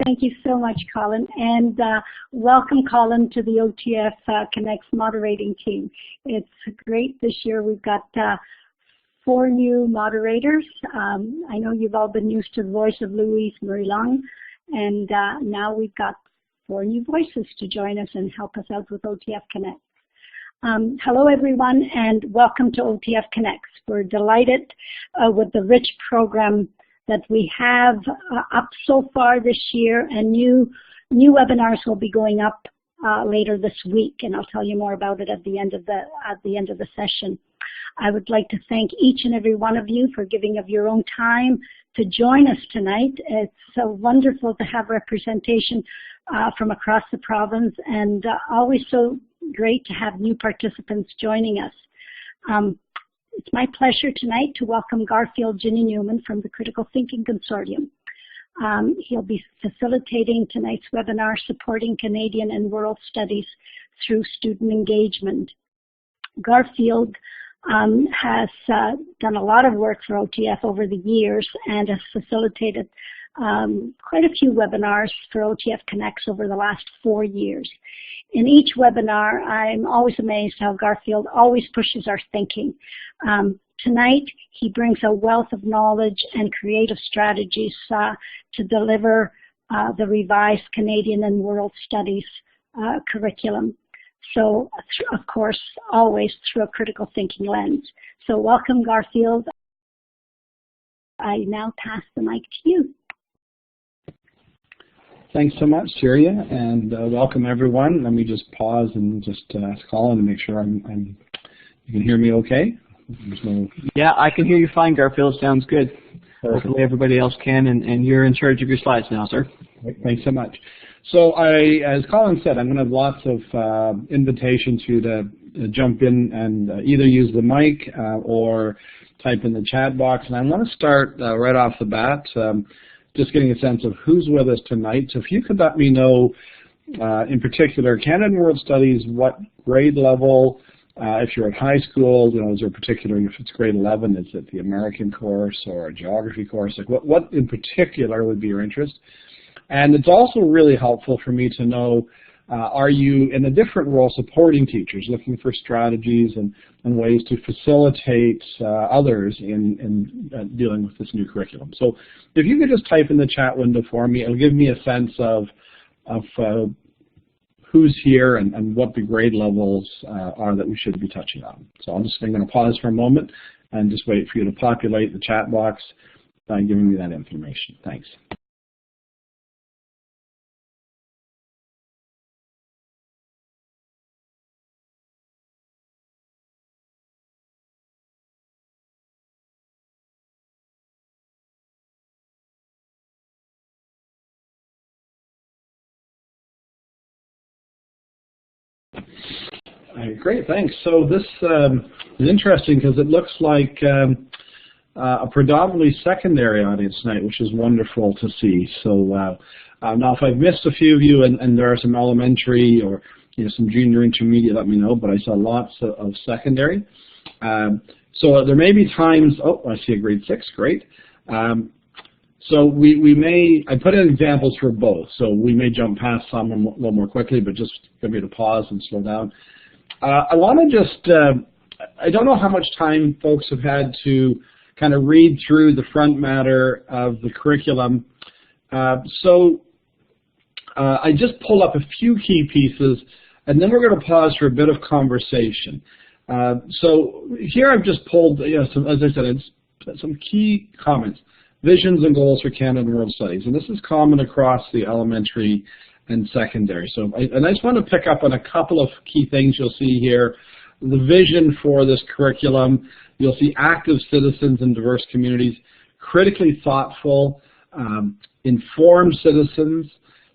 Thank you so much, Colin, and welcome, Colin, to the OTF Connects moderating team. It's great this year. We've got 4 new moderators. I know you've all been used to the voice of Louise Marie-Long, and now we've got 4 new voices to join us and help us out with OTF Connects. Hello, everyone, and welcome to OTF Connects. We're delighted with the rich program that we have up so far this year, and new webinars will be going up later this week, and I'll tell you more about it at the end of the session. I would like to thank each and every one of you for giving of your own time to join us tonight. It's so wonderful to have representation from across the province, and always so great to have new participants joining us. It's my pleasure tonight to welcome Garfield Ginny Newman from the Critical Thinking Consortium. He'll be facilitating tonight's webinar, Supporting Canadian and World Studies Through Student Engagement. Garfield has done a lot of work for OTF over the years and has facilitated quite a few webinars for OTF Connects over the last 4 years. In each webinar, I'm always amazed how Garfield always pushes our thinking. Tonight, he brings a wealth of knowledge and creative strategies to deliver the revised Canadian and World Studies curriculum. So, of course, always through a critical thinking lens. So welcome, Garfield. I now pass the mic to you. Thanks so much, Syria, and welcome everyone. Let me just pause and just ask Colin to make sure you can hear me okay. Yeah, I can hear you fine, Garfield. Sounds good. Perfect. Hopefully everybody else can, and you're in charge of your slides now, sir. Thanks so much. So as Colin said, I'm going to have lots of invitations for you to jump in and either use the mic or type in the chat box. And I want to start right off the bat, just getting a sense of who's with us tonight. So if you could let me know, in particular, Canada and World Studies, what grade level, if you're at high school, is there particular, if it's grade 11, is it the American course or a geography course? Like what in particular would be your interest? And it's also really helpful for me to know, are you in a different role supporting teachers, looking for strategies and ways to facilitate others in dealing with this new curriculum? So if you could just type in the chat window for me, it'll give me a sense of who's here and what the grade levels are that we should be touching on. So I'm going to pause for a moment and just wait for you to populate the chat box by giving me that information. Thanks. Great, thanks. So this is interesting because it looks like a predominantly secondary audience tonight, which is wonderful to see. So now if I've missed a few of you and there are some elementary or some junior intermediate, let me know, but I saw lots of secondary. So there may be times, oh, I see a grade 6, great. So we may, I put in examples for both, so we may jump past some a little more quickly, but just give me to pause and slow down. I want to just, I don't know how much time folks have had to kind of read through the front matter of the curriculum. So I just pulled up a few key pieces, and then we're going to pause for a bit of conversation. So here I've just pulled, some, as I said, some key comments. Visions and goals for Canada and World Studies, and this is common across the elementary and secondary. So, I just want to pick up on a couple of key things you'll see here. The vision for this curriculum, you'll see active citizens in diverse communities, critically thoughtful, informed citizens.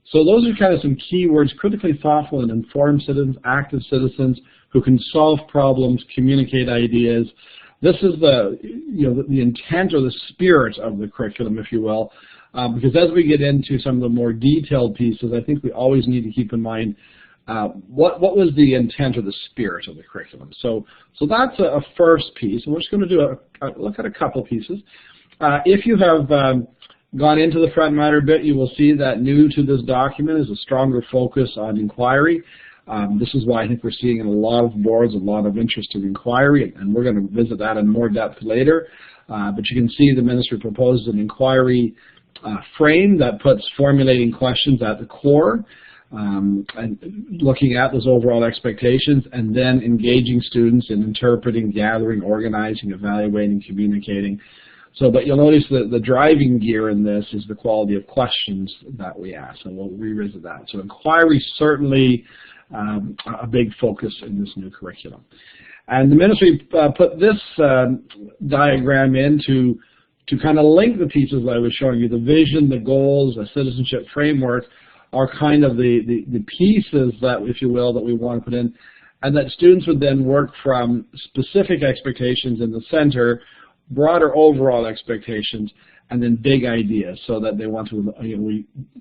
So those are kind of some key words: critically thoughtful and informed citizens, active citizens who can solve problems, communicate ideas. This is the intent or the spirit of the curriculum, if you will, because as we get into some of the more detailed pieces, I think we always need to keep in mind what was the intent or the spirit of the curriculum. So that's a first piece, and we're just going to do look at a couple pieces. If you have gone into the front matter bit, you will see that new to this document is a stronger focus on inquiry. This is why I think we're seeing in a lot of boards a lot of interest in inquiry, and we're going to visit that in more depth later. But you can see the ministry proposes an inquiry frame that puts formulating questions at the core, and looking at those overall expectations, and then engaging students in interpreting, gathering, organizing, evaluating, communicating. So, but you'll notice that the driving gear in this is the quality of questions that we ask, and we'll revisit that. So inquiry is certainly a big focus in this new curriculum. And the ministry put this diagram in to kind of link the pieces that I was showing you. The vision, the goals, the citizenship framework are kind of the pieces that, if you will, that we want to put in, and that students would then work from specific expectations in the center, broader overall expectations, and then big ideas, so that they want to,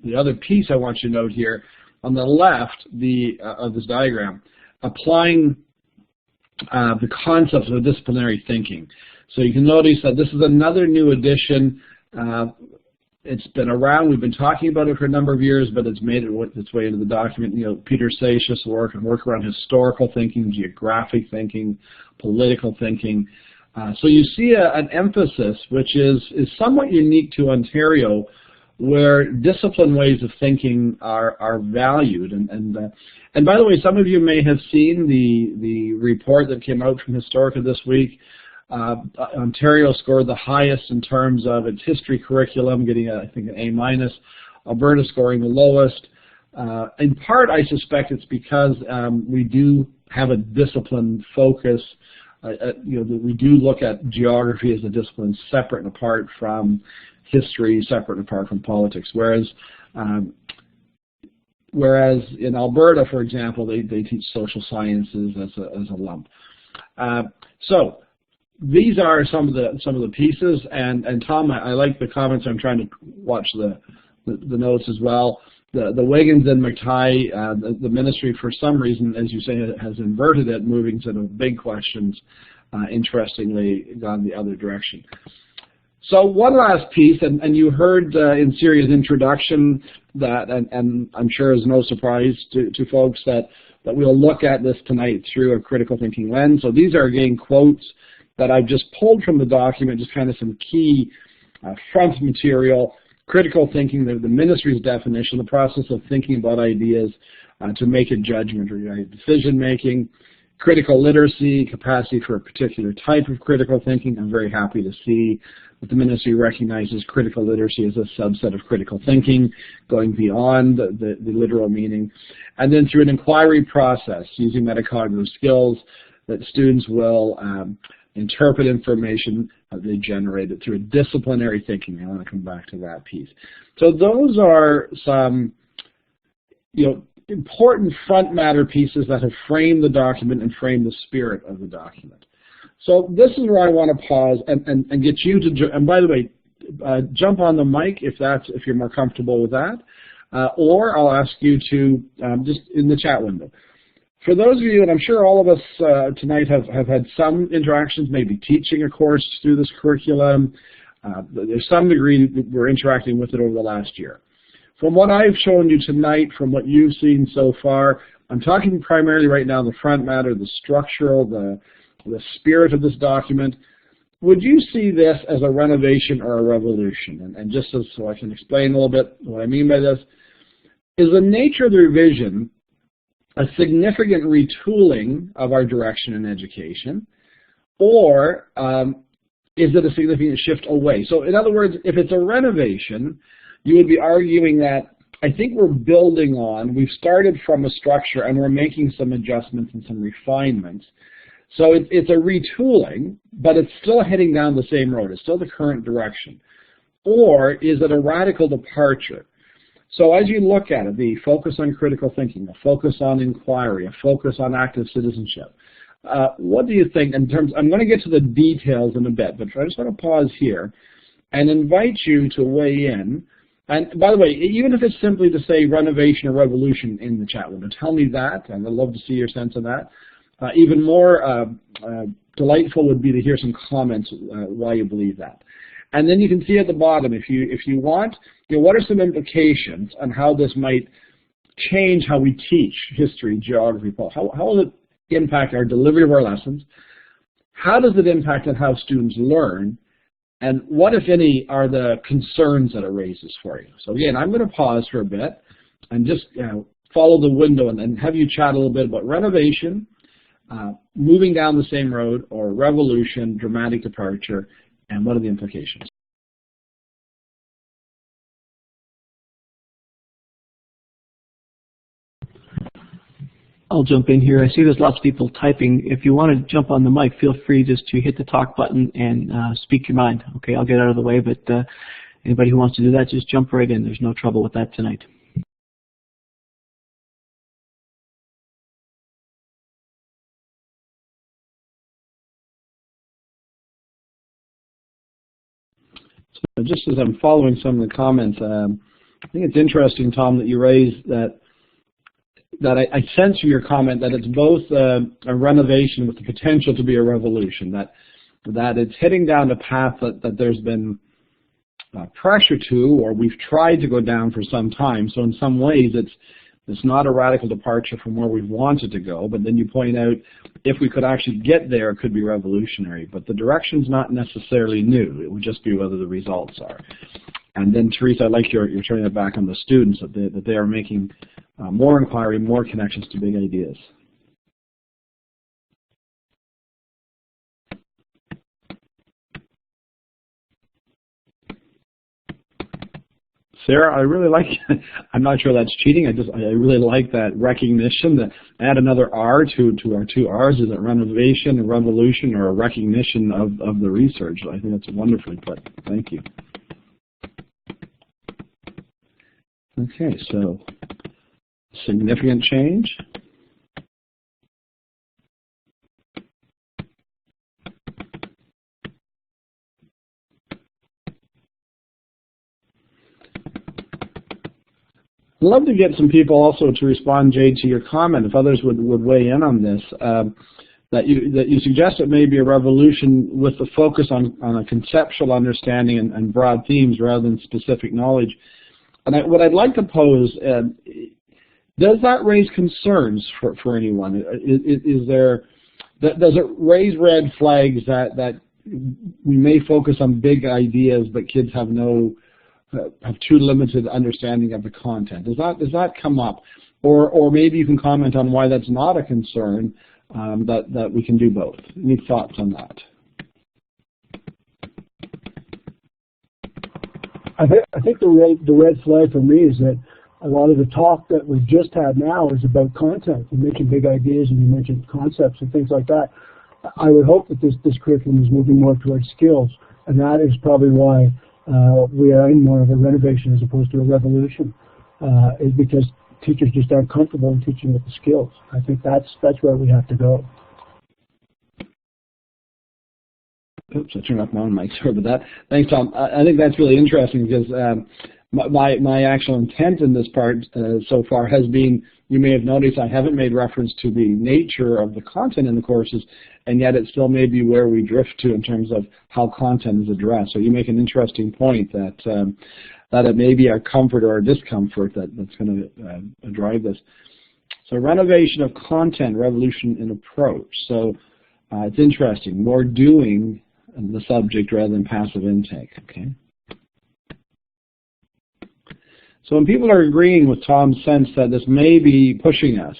the other piece I want you to note here, on the left of this diagram, applying the concepts of disciplinary thinking. So you can notice that this is another new addition. It's been around, we've been talking about it for a number of years, but it's made its way into the document. Peter Seixas' work around historical thinking, geographic thinking, political thinking. So you see an emphasis which is somewhat unique to Ontario, where disciplined ways of thinking are valued. And by the way, some of you may have seen the report that came out from Historica this week. Ontario scored the highest in terms of its history curriculum, getting, I think, an A-. Alberta scoring the lowest. In part, I suspect it's because we do have a disciplined focus. We do look at geography as a discipline separate and apart from history, separate and apart from politics. Whereas in Alberta, for example, they teach social sciences as a lump. So these are some of the pieces, and Tom, I like the comments. I'm trying to watch the notes as well. The Wiggins and McTighe, the ministry, for some reason, as you say, has inverted it, moving to the big questions. Interestingly, gone the other direction. So one last piece, and you heard in Siria's introduction that, and I'm sure is no surprise to folks that we'll look at this tonight through a critical thinking lens. So these are, again, quotes that I've just pulled from the document, just kind of some key front material. Critical thinking, the ministry's definition, the process of thinking about ideas to make a judgment or decision making. Critical literacy, capacity for a particular type of critical thinking. I'm very happy to see that the ministry recognizes critical literacy as a subset of critical thinking, going beyond the literal meaning. And then through an inquiry process, using metacognitive skills, that students will interpret information they generated through a disciplinary thinking. I want to come back to that piece. So those are some, important front matter pieces that have framed the document and framed the spirit of the document. So this is where I want to pause and get you to, and by the way, jump on the mic if you're more comfortable with that, or I'll ask you to just in the chat window. For those of you, and I'm sure all of us tonight have had some interactions, maybe teaching a course through this curriculum. There's some degree that we're interacting with it over the last year. From what I've shown you tonight, from what you've seen so far, I'm talking primarily right now the front matter, the structural, the spirit of this document. Would you see this as a renovation or a revolution? And just so I can explain a little bit what I mean by this, is the nature of the revision a significant retooling of our direction in education, or is it a significant shift away? So in other words, if it's a renovation, you would be arguing that I think we're building on, we've started from a structure and we're making some adjustments and some refinements. So it's a retooling, but it's still heading down the same road. It's still the current direction. Or is it a radical departure? So as you look at it, the focus on critical thinking, a focus on inquiry, a focus on active citizenship, what do you think in terms, I'm going to get to the details in a bit, but I just want to pause here and invite you to weigh in. And by the way, even if it's simply to say renovation or revolution in the chat window, tell me that, and I'd love to see your sense of that. Even more delightful would be to hear some comments why you believe that. And then you can see at the bottom, if you want, what are some implications on how this might change how we teach history, geography, how will it impact our delivery of our lessons? How does it impact on how students learn? And what, if any, are the concerns that it raises for you? So again, I'm going to pause for a bit and just follow the window and have you chat a little bit about renovation, moving down the same road, or revolution, dramatic departure, and what are the implications? I'll jump in here. I see there's lots of people typing. If you want to jump on the mic, feel free just to hit the talk button and speak your mind. Okay, I'll get out of the way, but anybody who wants to do that, just jump right in. There's no trouble with that tonight. So just as I'm following some of the comments, I think it's interesting, Tom, that you raised that I sense from your comment that it's both a renovation with the potential to be a revolution, that it's heading down a path that there's been pressure to, or we've tried to go down for some time. So in some ways it's not a radical departure from where we've wanted to go, but then you point out if we could actually get there, it could be revolutionary. But the direction's not necessarily new. It would just be whether the results are. And then, Teresa, I like you're turning it back on the students, that they are making more inquiry, more connections to big ideas. Sarah, I really like, I'm not sure that's cheating, I really like that recognition, that add another R to our two R's. Is it renovation, a revolution, or a recognition of the research? I think that's wonderfully put. Thank you. Okay, so significant change. I'd love to get some people also to respond, Jade, to your comment, if others would weigh in on this, that you suggest it may be a revolution with the focus on a conceptual understanding and broad themes rather than specific knowledge. And what I'd like to pose, does that raise concerns for anyone? Does it raise red flags that we may focus on big ideas but kids have too limited understanding of the content? Does that come up? Or maybe you can comment on why that's not a concern, that we can do both. Any thoughts on that? I think the red flag for me is that a lot of the talk that we've just had now is about content. You mentioned big ideas and you mentioned concepts and things like that. I would hope that this curriculum is moving more towards skills, and that is probably why we are in more of a renovation as opposed to a revolution, is because teachers just aren't comfortable in teaching with the skills. I think that's where we have to go. Oops, I turned off my own mic. Sorry about that. Thanks, Tom. I think that's really interesting because my actual intent in this part so far has been, you may have noticed I haven't made reference to the nature of the content in the courses, and yet it still may be where we drift to in terms of how content is addressed. So you make an interesting point that it may be our comfort or our discomfort that's going to drive this. So renovation of content, revolution in approach. So it's interesting, more doing the subject rather than passive intake. Okay. So when people are agreeing with Tom's sense that this may be pushing us,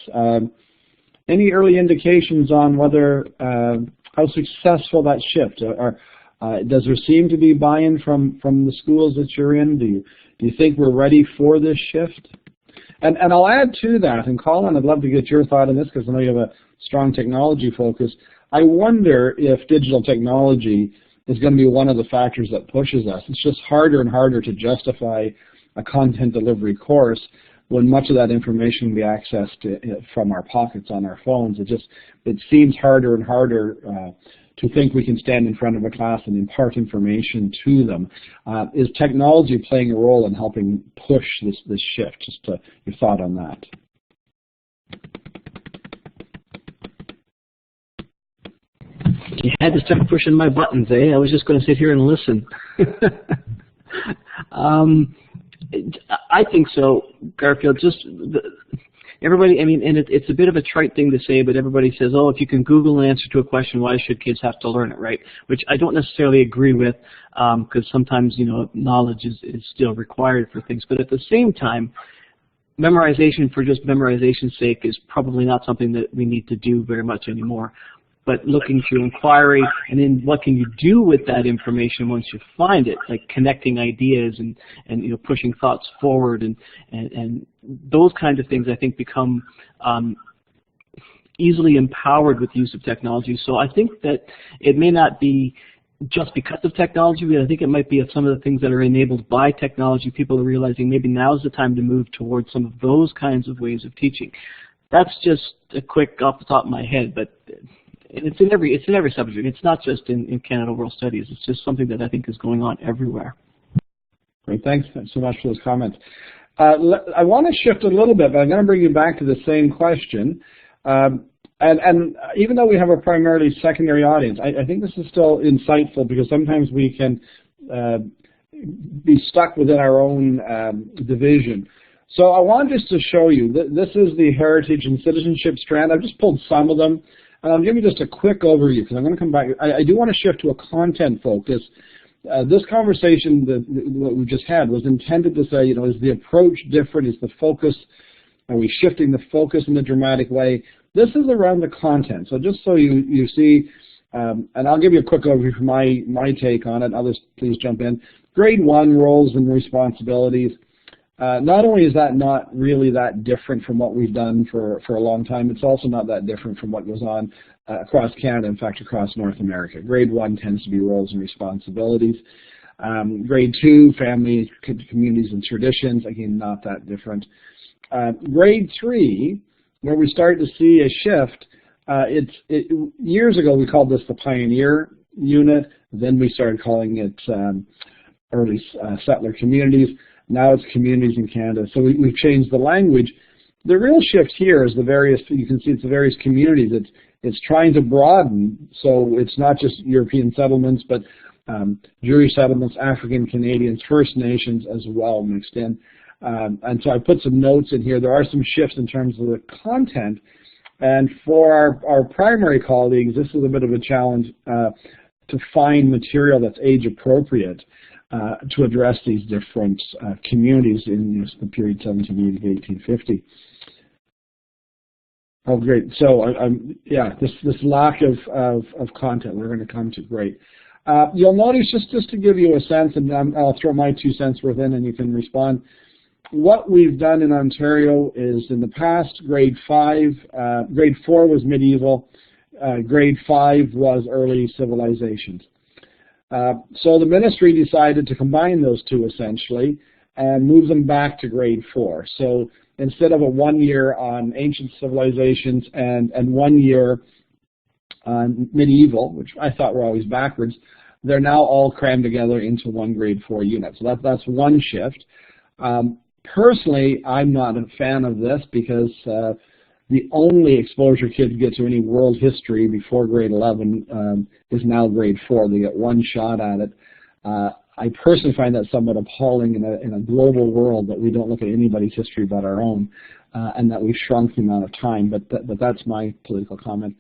any early indications on whether how successful that shift? Does there seem to be buy-in from the schools that you're in? Do you think we're ready for this shift? And I'll add to that, and Colin, I'd love to get your thought on this because I know you have a strong technology focus. I wonder if digital technology is going to be one of the factors that pushes us. It's just harder and harder to justify a content delivery course when much of that information can be accessed from our pockets on our phones. It seems harder and harder to think we can stand in front of a class and impart information to them. Is technology playing a role in helping push this shift? Just your thought on that. You had to start pushing my buttons, eh? I was just going to sit here and listen. I think so, Garfield. Everybody, I mean, and it's a bit of a trite thing to say, but everybody says, oh, if you can Google an answer to a question, why should kids have to learn it, right? Which I don't necessarily agree with, because sometimes, you know, knowledge is still required for things. But at the same time, memorization for just memorization's sake is probably not something that we need to do very much anymore. But looking through inquiry, and then what can you do with that information once you find it, like connecting ideas and you know, pushing thoughts forward, and those kind of things I think become easily empowered with the use of technology. So I think that it may not be just because of technology, but I think it might be some of the things that are enabled by technology. People are realizing maybe now is the time to move towards some of those kinds of ways of teaching. That's just a quick off the top of my head, but it's in every subject. It's not just in Canada World Studies. It's just something that I think is going on everywhere. Great, thanks so much for those comments. I want to shift a little bit, but I'm going to bring you back to the same question. And even though we have a primarily secondary audience, I think this is still insightful, because sometimes we can be stuck within our own division. So I want just to show you, this is the heritage and citizenship strand. I've just pulled some of them. And I'll give you just a quick overview, because I'm going to come back. I do want to shift to a content focus. This conversation that we just had was intended to say, you know, is the approach different? Is the focus, are we shifting the focus in a dramatic way? This is around the content. So just so you see, and I'll give you a quick overview from my take on it. Others, please jump in. Grade 1, roles and responsibilities. Not only is that not really that different from what we've done for a long time, it's also not that different from what goes on across Canada, in fact across North America. Grade 1 tends to be roles and responsibilities. Grade 2, family, communities and traditions, again not that different. Grade 3, where we start to see a shift, years ago we called this the pioneer unit, then we started calling it early settler communities. Now it's communities in Canada. So we've changed the language. The real shift here is you can see it's the various communities. It's trying to broaden, so it's not just European settlements, but Jewish settlements, African Canadians, First Nations as well mixed in. And so I put some notes in here. There are some shifts in terms of the content. And for our primary colleagues, this is a bit of a challenge to find material that's age appropriate to address these different communities in the period 1780 to 1850. Oh, great. So, yeah, this lack of content we're going to come to. Great. You'll notice, just to give you a sense, and I'll throw my 2 cents worth in and you can respond. What we've done in Ontario is, in the past, grade 4 was medieval, grade 5 was early civilizations. So the ministry decided to combine those two essentially and move them back to grade 4. So instead of a 1 year on ancient civilizations and 1 year on medieval, which I thought were always backwards, they're now all crammed together into one grade 4 unit. So that's one shift. Personally, I'm not a fan of this, because the only exposure kids get to any world history before grade 11 is now grade 4. They get one shot at it. I personally find that somewhat appalling in a global world that we don't look at anybody's history but our own, and that we've shrunk the amount of time. But that's my political comment.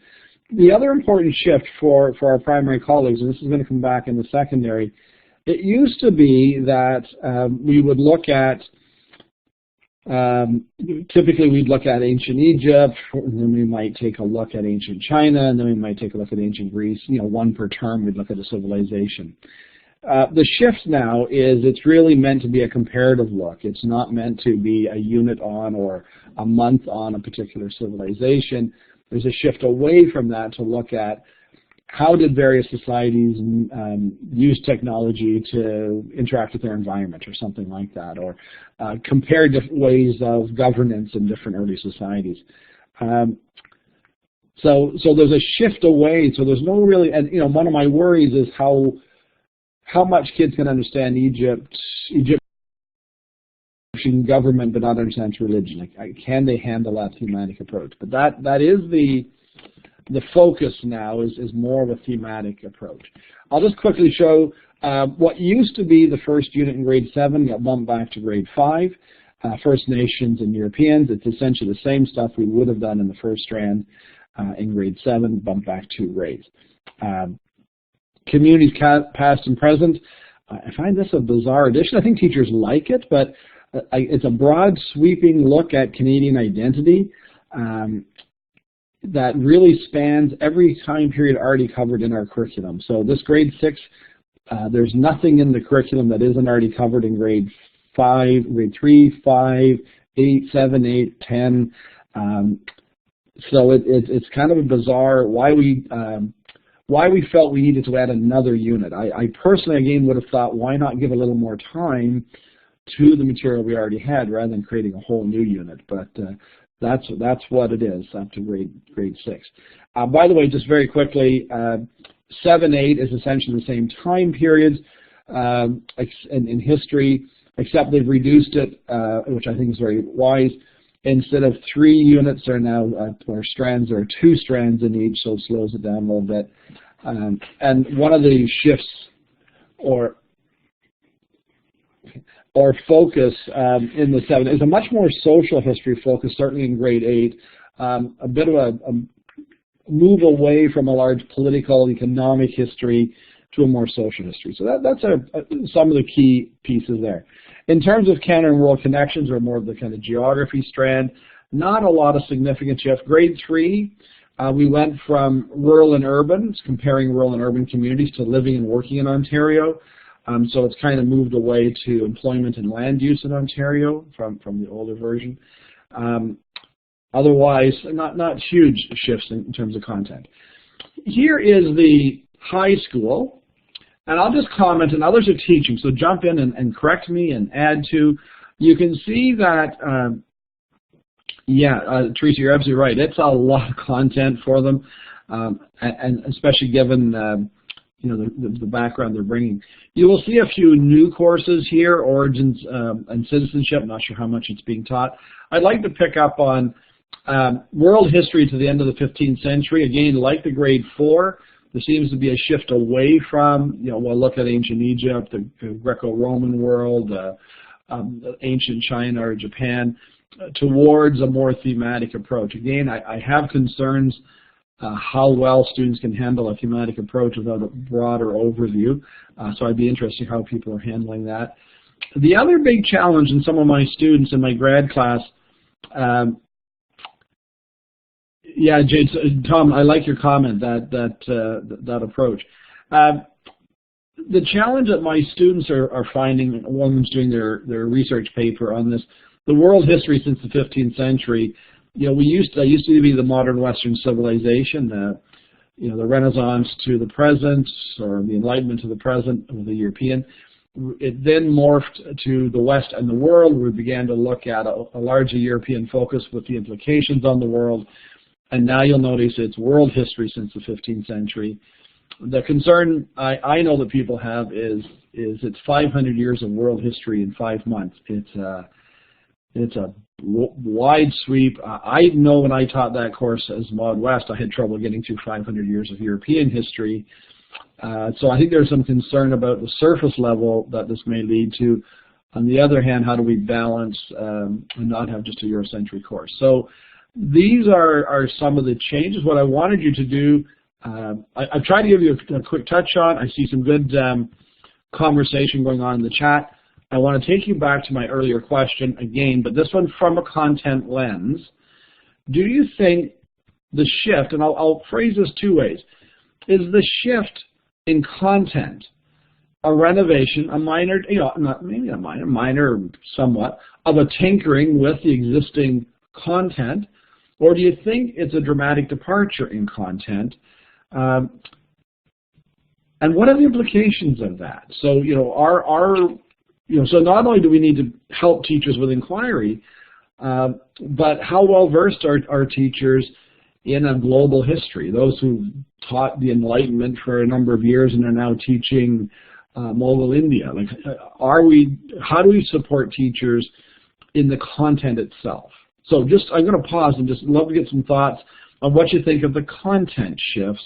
The other important shift for our primary colleagues, and this is going to come back in the secondary, it used to be that we would look at typically we'd look at ancient Egypt, and then we might take a look at ancient China, and then we might take a look at ancient Greece. You know, one per term we'd look at a civilization. The shift now is it's really meant to be a comparative look. It's not meant to be a unit on or a month on a particular civilization. There's a shift away from that to look at how did various societies use technology to interact with their environment or something like that, or compare different ways of governance in different early societies. So there's a shift away. So there's no really, and you know, one of my worries is how much kids can understand Egyptian government but not understand its religion. Like, can they handle that thematic approach? But that is the the focus now is more of a thematic approach. I'll just quickly show what used to be the first unit in grade 7 got bumped back to grade 5. First Nations and Europeans, it's essentially the same stuff we would have done in the first strand in grade 7, bumped back 2 grades. Communities past and present, I find this a bizarre addition. I think teachers like it, but it's a broad, sweeping look at Canadian identity that really spans every time period already covered in our curriculum. So this grade 6, there's nothing in the curriculum that isn't already covered in grade 5, grade 3, 5, 8, 7, 8, 10. So it's kind of a bizarre why we felt we needed to add another unit. I personally, again, would have thought, why not give a little more time to the material we already had rather than creating a whole new unit. But that's what it is up to grade 6. By the way, just very quickly, 7, 8 is essentially the same time periods in history, except they've reduced it, which I think is very wise. Instead of 3 units, there are now or strands. There are 2 strands in each, so it slows it down a little bit. And one of the shifts or focus in the 7 is a much more social history focus, certainly in grade 8. A bit of a move away from a large political, economic history to a more social history. So that's some of the key pieces there. In terms of Canada and world connections, or more of the kind of geography strand, not a lot of significance yet. Grade 3, we went from rural and urban, comparing rural and urban communities, to living and working in Ontario. So it's kind of moved away to employment and land use in Ontario from the older version. Otherwise, not huge shifts in terms of content. Here is the high school. And I'll just comment, and others are teaching, so jump in and correct me and add to. You can see that, Teresa, you're absolutely right. It's a lot of content for them, and especially given the background they're bringing. You will see a few new courses here, Origins and Citizenship. I'm not sure how much it's being taught. I'd like to pick up on world history to the end of the 15th century. Again, like the grade 4. There seems to be a shift away from, we'll look at ancient Egypt, the Greco-Roman world, ancient China or Japan, towards a more thematic approach. Again, I have concerns how well students can handle a thematic approach without a broader overview. So I'd be interested in how people are handling that. The other big challenge in some of my students in my grad class, Jade, Tom, I like your comment, that approach. The challenge that my students are finding, one of them's doing their research paper on this, the world history since the 15th century. I used to be the modern Western civilization, the Renaissance to the present, or the Enlightenment to the present of the European. It then morphed to the West and the world. We began to look at a larger European focus with the implications on the world. And now you'll notice it's world history since the 15th century. The concern I know that people have is it's 500 years of world history in 5 months. It's a wide sweep. I know when I taught that course as Mod West, I had trouble getting through 500 years of European history. So I think there's some concern about the surface level that this may lead to. On the other hand, how do we balance and not have just a Eurocentric course? So these are some of the changes. What I wanted you to do, I've tried to give you a quick touch on. I see some good conversation going on in the chat. I want to take you back to my earlier question again, but this one from a content lens. Do you think the shift, and I'll phrase this 2 ways, is the shift in content a renovation, a minor, not maybe a minor somewhat, of a tinkering with the existing content? Or do you think it's a dramatic departure in content? And what are the implications of that? So, so not only do we need to help teachers with inquiry, but how well versed are teachers in a global history? Those who taught the Enlightenment for a number of years and are now teaching Mughal India. Like, how do we support teachers in the content itself? So I'm going to pause and just love to get some thoughts what you think of the content shifts.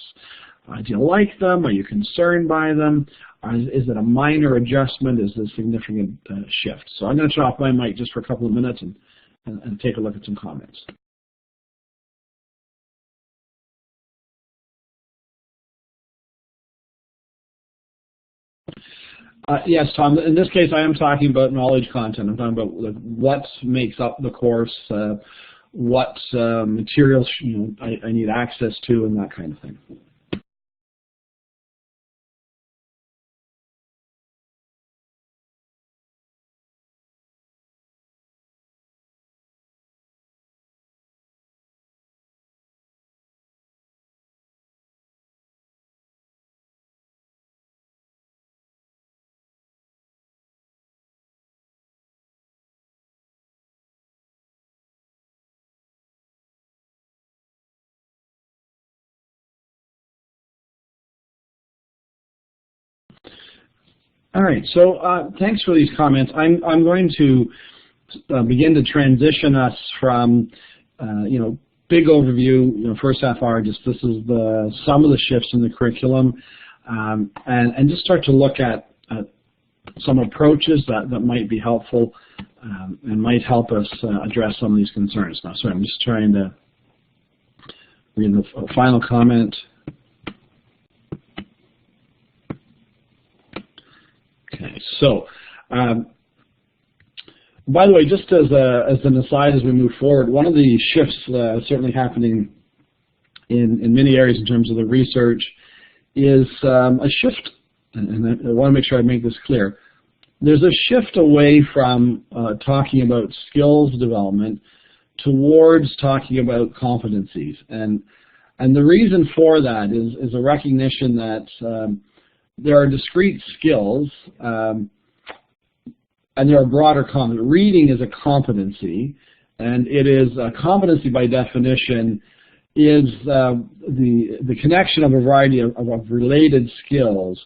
Do you like them? Are you concerned by them? Is it a minor adjustment? Is it a significant shift? So I'm going to turn off my mic just for a couple of minutes and take a look at some comments. Yes, Tom. In this case, I am talking about knowledge content. I'm talking about what makes up the course, what materials I need access to, and that kind of thing. All right, so thanks for these comments. I'm going to begin to transition us from, big overview, first half hour, just this is some of the shifts in the curriculum, and just start to look at some approaches that might be helpful and might help us address some of these concerns. Now, sorry, I'm just trying to read the final comment. Okay, so by the way, just as an aside as we move forward, one of the shifts certainly happening in many areas in terms of the research is a shift, and I want to make sure I make this clear. There's a shift away from talking about skills development towards talking about competencies, and the reason for that is a recognition that there are discrete skills, and there are broader competencies. Reading is a competency, and it is a competency by definition is the connection of a variety of related skills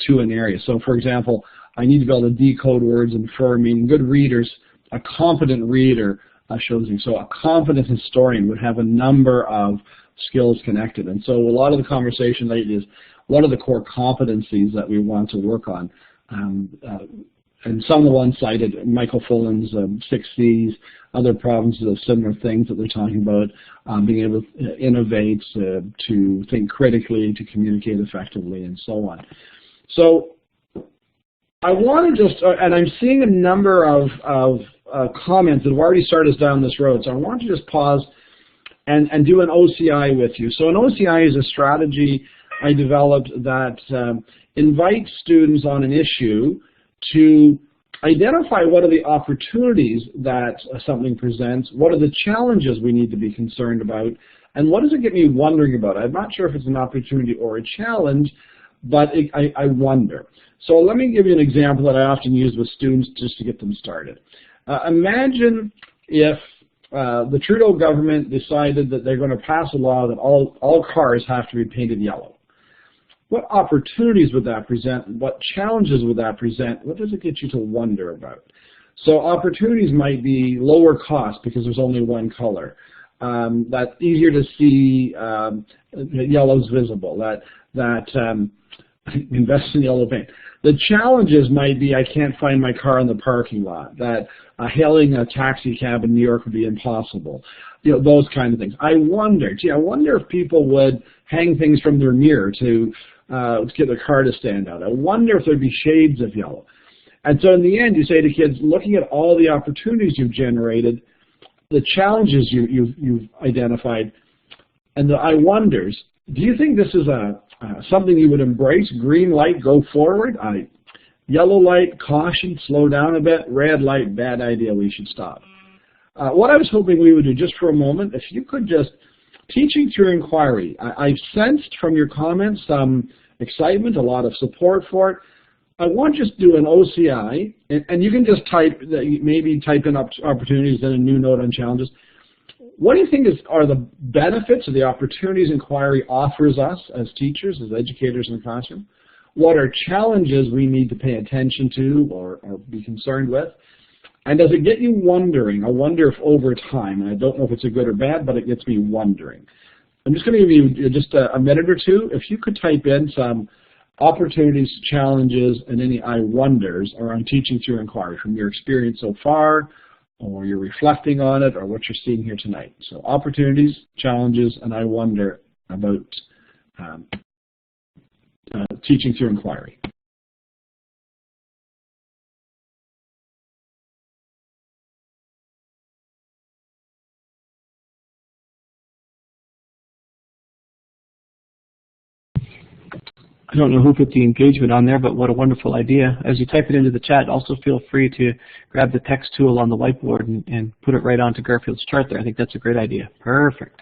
to an area. So, for example, I need to be able to decode words, infer meaning. Good readers, a competent reader shows you. So, a competent historian would have a number of skills connected, and so a lot of the conversation lately is, what are the core competencies that we want to work on? And some of the ones cited, Michael Fullen's 6 C's, other provinces of similar things that they're talking about, being able to innovate, to think critically, to communicate effectively, and so on. So I want to just, and I'm seeing a number of comments that have already started us down this road, so I want to just pause and do an OCI with you. So an OCI is a strategy I developed that invites students on an issue to identify what are the opportunities that something presents, what are the challenges we need to be concerned about, and what does it get me wondering about? I'm not sure if it's an opportunity or a challenge, but I wonder. So let me give you an example that I often use with students just to get them started. Imagine if the Trudeau government decided that they're going to pass a law that all cars have to be painted yellow. What opportunities would that present? What challenges would that present? What does it get you to wonder about? So opportunities might be lower cost because there's only one color. That's easier to see, yellow's visible. That invest in yellow paint. The challenges might be I can't find my car in the parking lot. That hailing a taxi cab in New York would be impossible. Those kind of things. I wonder if people would hang things from their mirror to get their car to stand out. I wonder if there'd be shades of yellow. And so in the end, you say to kids, looking at all the opportunities you've generated, the challenges you've identified, and the I wonders, do you think this is something you would embrace? Green light, go forward. Yellow light, caution, slow down a bit. Red light, bad idea, we should stop. What I was hoping we would do just for a moment, if you could just, teaching through inquiry. I've sensed from your comments some excitement, a lot of support for it. I want to just do an OCI, and you can just maybe type in opportunities and a new note on challenges. What do you think are the benefits of the opportunities inquiry offers us as teachers, as educators in the classroom? What are challenges we need to pay attention to or be concerned with? And does it get you wondering? I wonder if over time, and I don't know if it's a good or bad, but it gets me wondering. I'm just going to give you just a minute or two. If you could type in some opportunities, challenges, and any I wonders around teaching through inquiry from your experience so far, or you're reflecting on it, or what you're seeing here tonight. So opportunities, challenges, and I wonder about teaching through inquiry. I don't know who put the engagement on there, but what a wonderful idea. As you type it into the chat, also feel free to grab the text tool on the whiteboard and put it right onto Garfield's chart there. I think that's a great idea. Perfect.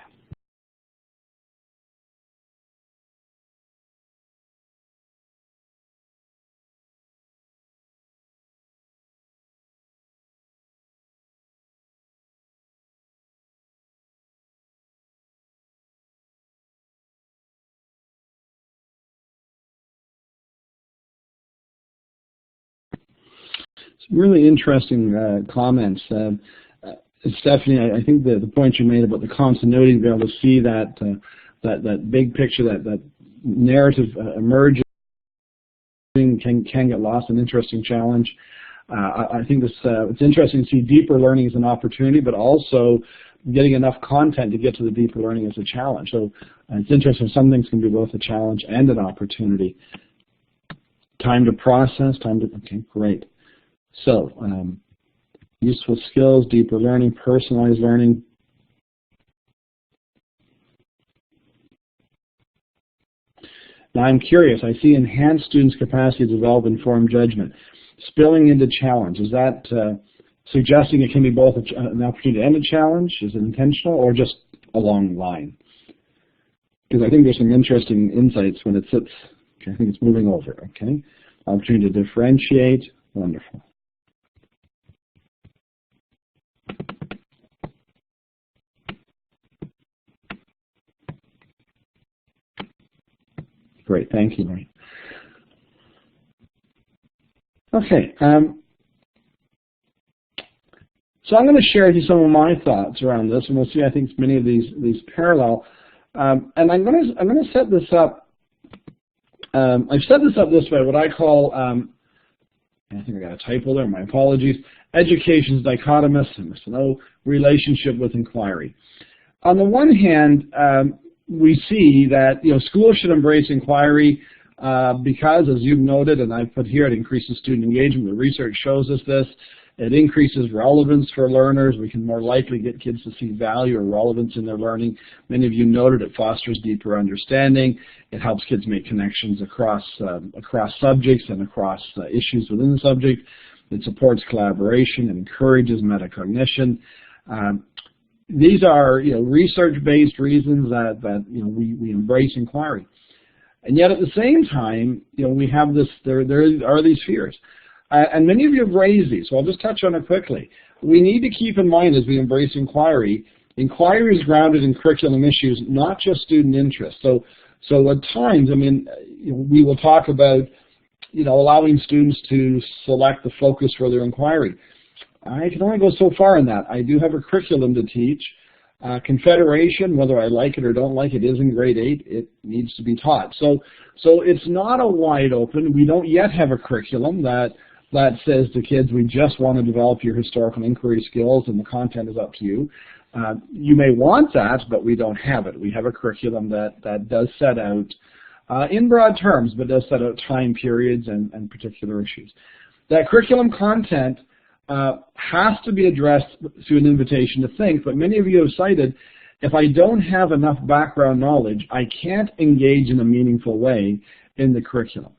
Some really interesting comments. Stephanie, I think the point you made about the continuity, to be able to see that that big picture, that narrative emerging can get lost, an interesting challenge. I think it's interesting to see deeper learning as an opportunity, but also getting enough content to get to the deeper learning as a challenge. So it's interesting, some things can be both a challenge and an opportunity. Time to process, okay, great. So, useful skills, deeper learning, personalized learning. Now I'm curious, I see enhanced students' capacity to develop informed judgment. Spilling into challenge, is that suggesting it can be both an opportunity and a challenge? Is it intentional or just along the line? Because I think there's some interesting insights when it sits, okay, I think it's moving over, okay? Opportunity to differentiate, wonderful. Great, thank you, Marie. Okay, so I'm going to share with you some of my thoughts around this, and we'll see, I think, many of these parallel. And I'm going to set this up. I've set this up this way, what I call, I think I got a typo there, my apologies. Education's dichotomous, and no relationship with inquiry. On the one hand, we see that schools should embrace inquiry because, as you've noted, and I've put here, it increases student engagement. The research shows us this. It increases relevance for learners. We can more likely get kids to see value or relevance in their learning. Many of you noted it fosters deeper understanding. It helps kids make connections across subjects and across issues within the subject. It supports collaboration and encourages metacognition. These are research-based reasons that we embrace inquiry. And yet at the same time, we have this, there are these fears. And many of you have raised these, so I'll just touch on it quickly. We need to keep in mind as we embrace inquiry, inquiry is grounded in curriculum issues, not just student interest. So at times, I mean, we will talk about, allowing students to select the focus for their inquiry. I can only go so far in that. I do have a curriculum to teach. Confederation, whether I like it or don't like it, is in grade 8. It needs to be taught. So it's not a wide open. We don't yet have a curriculum that says to kids, we just want to develop your historical inquiry skills and the content is up to you. You may want that, but we don't have it. We have a curriculum that does set out, in broad terms, but does set out time periods and particular issues. That curriculum content has to be addressed through an invitation to think, but many of you have cited, if I don't have enough background knowledge, I can't engage in a meaningful way in the curriculum.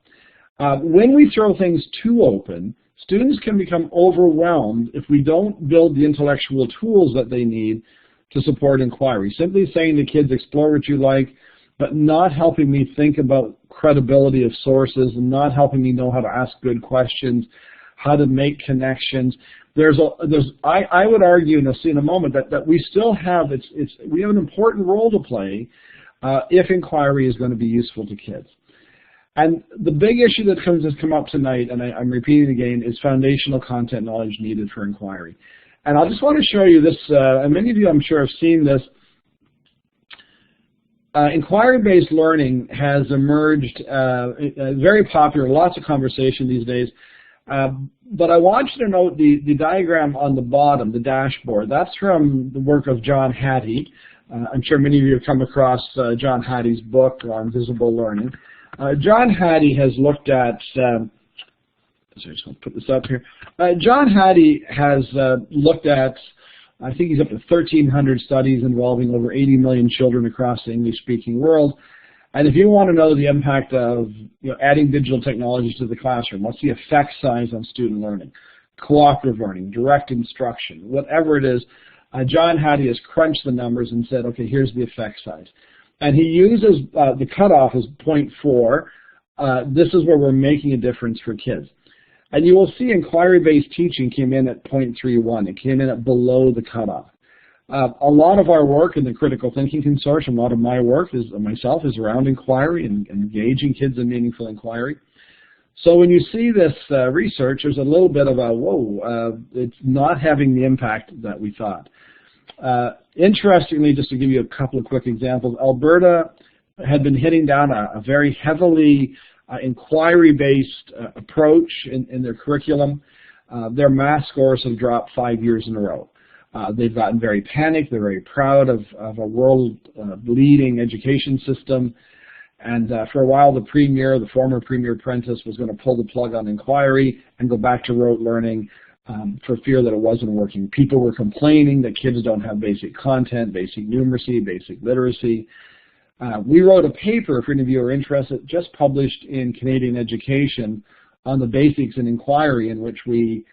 When we throw things too open, students can become overwhelmed if we don't build the intellectual tools that they need to support inquiry. Simply saying to kids, explore what you like, but not helping me think about credibility of sources and not helping me know how to ask good questions, how to make connections. I would argue, and I'll see in a moment, that we still have, we have an important role to play if inquiry is going to be useful to kids. And the big issue that has come up tonight, and I'm repeating again, is foundational content knowledge needed for inquiry. And I just want to show you this, and many of you I'm sure have seen this. inquiry-based learning has emerged, very popular, lots of conversation these days. But I want you to note the diagram on the bottom, the dashboard. That's from the work of John Hattie. I'm sure many of you have come across John Hattie's book on visible learning. John Hattie has looked at, sorry, just going to put this up here. John Hattie has looked at, I think he's up to 1,300 studies involving over 80 million children across the English-speaking world. And if you want to know the impact of adding digital technologies to the classroom, what's the effect size on student learning, cooperative learning, direct instruction, whatever it is, John Hattie has crunched the numbers and said, okay, here's the effect size. And he uses the cutoff as 0.4. This is where we're making a difference for kids. And you will see inquiry-based teaching came in at 0.31. It came in at below the cutoff. A lot of our work in the Critical Thinking Consortium, a lot of my work myself is around inquiry and engaging kids in meaningful inquiry. So when you see this research, there's a little bit of a, whoa, it's not having the impact that we thought. Interestingly, just to give you a couple of quick examples, Alberta had been hitting down a very heavily inquiry-based approach in their curriculum. Their math scores have dropped 5 years in a row. They've gotten very panicked. They're very proud of a world-leading education system. And for a while, the former Premier Prentice, was going to pull the plug on inquiry and go back to rote learning for fear that it wasn't working. People were complaining that kids don't have basic content, basic numeracy, basic literacy. We wrote a paper, if any of you are interested, just published in Canadian Education on the basics in inquiry, in which we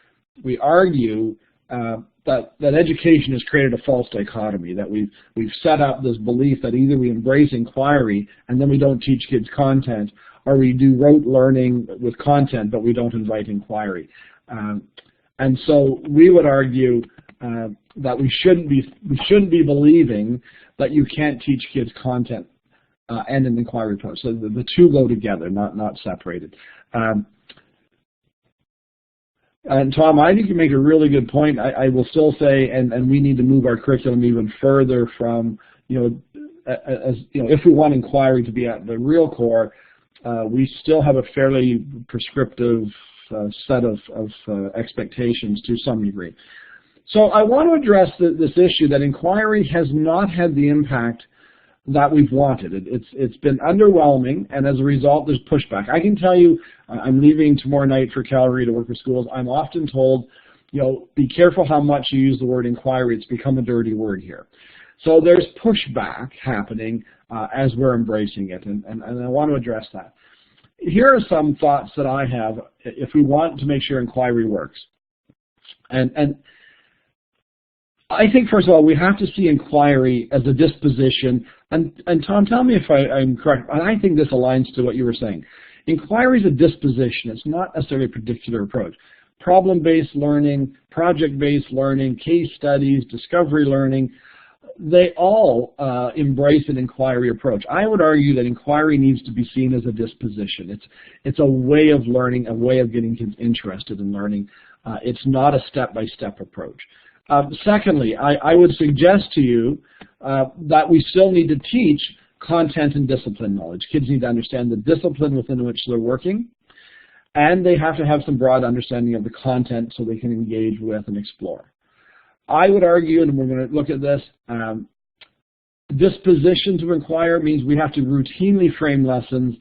argue that education has created a false dichotomy, that we've set up this belief that either we embrace inquiry and then we don't teach kids content, or we do rote learning with content but we don't invite inquiry. And so we would argue that we shouldn't be believing that you can't teach kids content and an inquiry approach. So the two go together, not separated. And Tom, I think you make a really good point. I will still say, and we need to move our curriculum even further from, if we want inquiry to be at the real core, we still have a fairly prescriptive set of expectations to some degree. So I want to address this issue that inquiry has not had the impact that we've wanted. It's been underwhelming, and as a result, there's pushback. I can tell you, I'm leaving tomorrow night for Calgary to work with schools. I'm often told, be careful how much you use the word inquiry. It's become a dirty word here. So there's pushback happening as we're embracing it, and I want to address that. Here are some thoughts that I have if we want to make sure inquiry works. And I think, first of all, we have to see inquiry as a disposition. And Tom, tell me if I'm correct. And I think this aligns to what you were saying. Inquiry is a disposition. It's not necessarily a particular approach. Problem-based learning, project-based learning, case studies, discovery learning, they all embrace an inquiry approach. I would argue that inquiry needs to be seen as a disposition. It's a way of learning, a way of getting kids interested in learning. It's not a step-by-step approach. Secondly, I would suggest to you that we still need to teach content and discipline knowledge. Kids need to understand the discipline within which they're working, and they have to have some broad understanding of the content so they can engage with and explore. I would argue, and we're going to look at this, disposition to inquire means we have to routinely frame lessons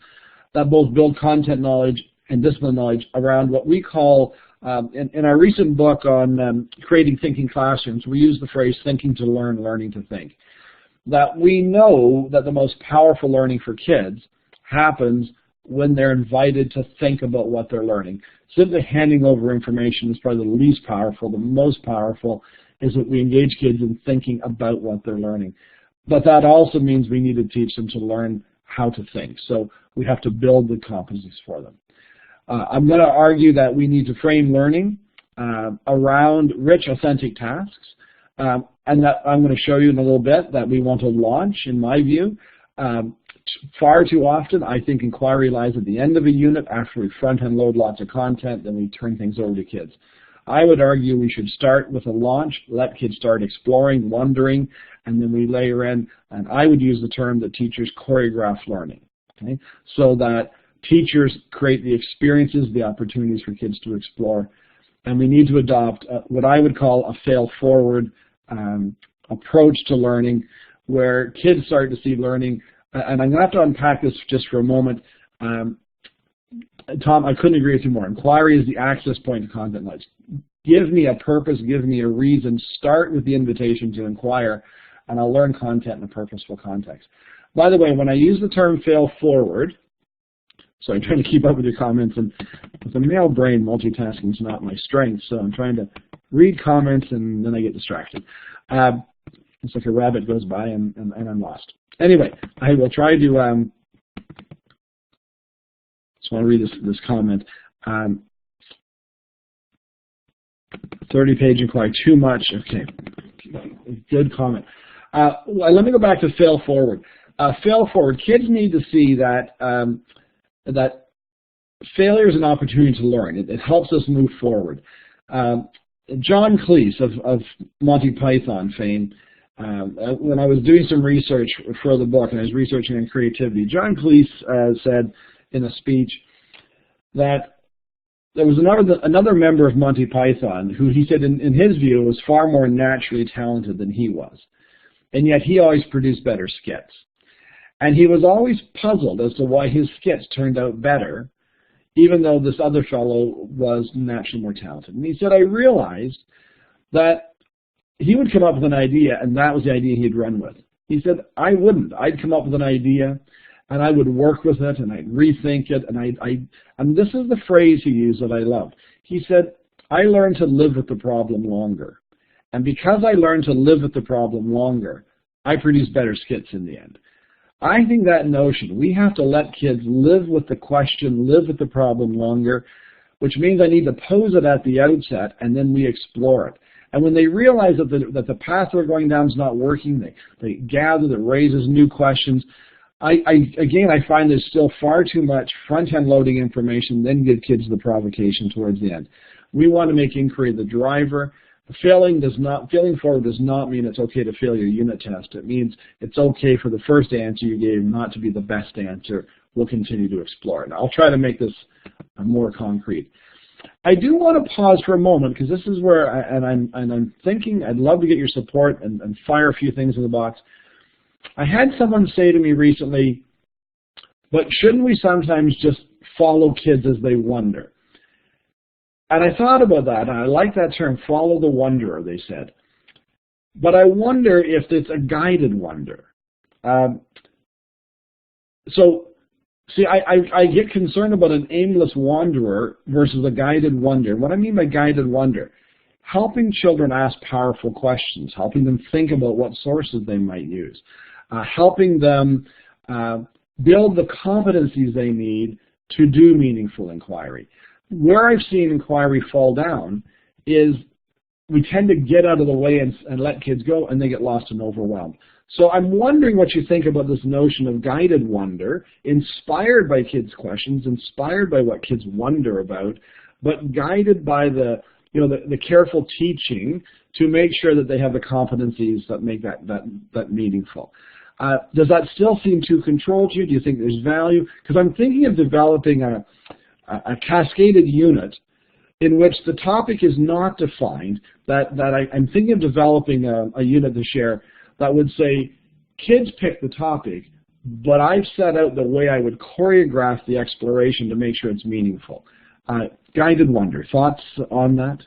that both build content knowledge and discipline knowledge around what we call, in our recent book on creating thinking classrooms, we use the phrase thinking to learn, learning to think. That we know that the most powerful learning for kids happens when they're invited to think about what they're learning. Simply handing over information is probably the least powerful. The most powerful is that we engage kids in thinking about what they're learning. But that also means we need to teach them to learn how to think. So we have to build the competencies for them. I'm going to argue that we need to frame learning around rich, authentic tasks, and that I'm going to show you in a little bit that we want to launch, in my view. Far too often, I think inquiry lies at the end of a unit after we front-end load lots of content, then we turn things over to kids. I would argue we should start with a launch, let kids start exploring, wondering, and then we layer in, and I would use the term that teachers choreograph learning, okay? So that teachers create the experiences, the opportunities for kids to explore, and we need to adopt what I would call a fail-forward approach to learning, where kids start to see learning, and I'm going to have to unpack this just for a moment. Tom, I couldn't agree with you more. Inquiry is the access point to content knowledge. Give me a purpose, give me a reason, start with the invitation to inquire, and I'll learn content in a purposeful context. By the way, when I use the term fail forward, so I'm trying to keep up with your comments, and with a male brain, multitasking is not my strength, so I'm trying to read comments and then I get distracted. It's like a rabbit goes by and I'm lost. Anyway, I will try to, just want to read this comment. 30-page inquiry, too much. Okay, good comment. Let me go back to fail forward. Fail forward. Kids need to see that that failure is an opportunity to learn. It helps us move forward. John Cleese of Monty Python fame, when I was doing some research for the book and I was researching on creativity, John Cleese said in a speech that there was another member of Monty Python who he said in his view was far more naturally talented than he was, and yet he always produced better skits. And he was always puzzled as to why his skits turned out better, even though this other fellow was naturally more talented. And he said, I realized that he would come up with an idea, and that was the idea he'd run with. He said, I wouldn't. I'd come up with an idea, and I would work with it, and I'd rethink it, and this is the phrase he used that I loved. He said, I learned to live with the problem longer. And because I learned to live with the problem longer, I produce better skits in the end. I think that notion, we have to let kids live with the question, live with the problem longer, which means I need to pose it at the outset, and then we explore it. And when they realize that the path we're going down is not working, they gather, that raises new questions. Again, I find there's still far too much front-end loading information, then give kids the provocation towards the end. We want to make inquiry the driver. Failing forward does not mean it's okay to fail your unit test. It means it's okay for the first answer you gave not to be the best answer. We'll continue to explore it. I'll try to make this more concrete. I do want to pause for a moment because this is where, I'm thinking, I'd love to get your support and fire a few things in the box. I had someone say to me recently, but shouldn't we sometimes just follow kids as they wonder? And I thought about that, and I like that term, follow the wanderer, they said. But I wonder if it's a guided wonder. See, I get concerned about an aimless wanderer versus a guided wonder. What I mean by guided wonder, helping children ask powerful questions, helping them think about what sources they might use, helping them build the competencies they need to do meaningful inquiry. Where I've seen inquiry fall down is we tend to get out of the way and let kids go, and they get lost and overwhelmed. So I'm wondering what you think about this notion of guided wonder, inspired by kids' questions, inspired by what kids wonder about, but guided by the careful teaching to make sure that they have the competencies that make that meaningful. Does that still seem too controlled to you? Do you think there's value? Because I'm thinking of developing a cascaded unit in which the topic is not defined, I'm thinking of developing a unit to share that would say, kids pick the topic, but I've set out the way I would choreograph the exploration to make sure it's meaningful. Guided wonder, thoughts on that?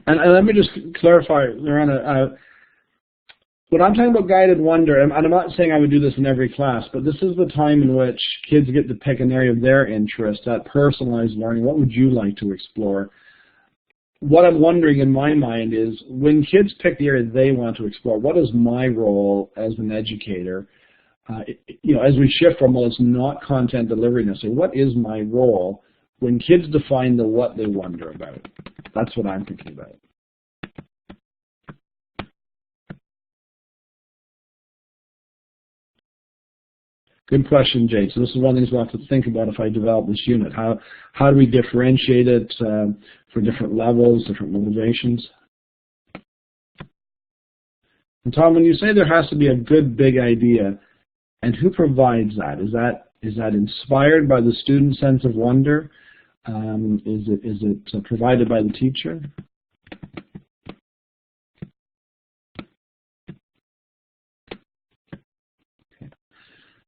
And let me just clarify, Lorena, when I'm talking about guided wonder, and I'm not saying I would do this in every class, but this is the time in which kids get to pick an area of their interest, that personalized learning. What would you like to explore? What I'm wondering in my mind is, when kids pick the area they want to explore, what is my role as an educator? As we shift from, well, it's not content delivery necessarily, what is my role when kids define the what they wonder about. That's what I'm thinking about. Good question, Jade. So this is one of the things we'll have to think about if I develop this unit. How do we differentiate it for different levels, different motivations? And Tom, when you say there has to be a good big idea, and who provides that? Is that inspired by the student's sense of wonder? Is it provided by the teacher?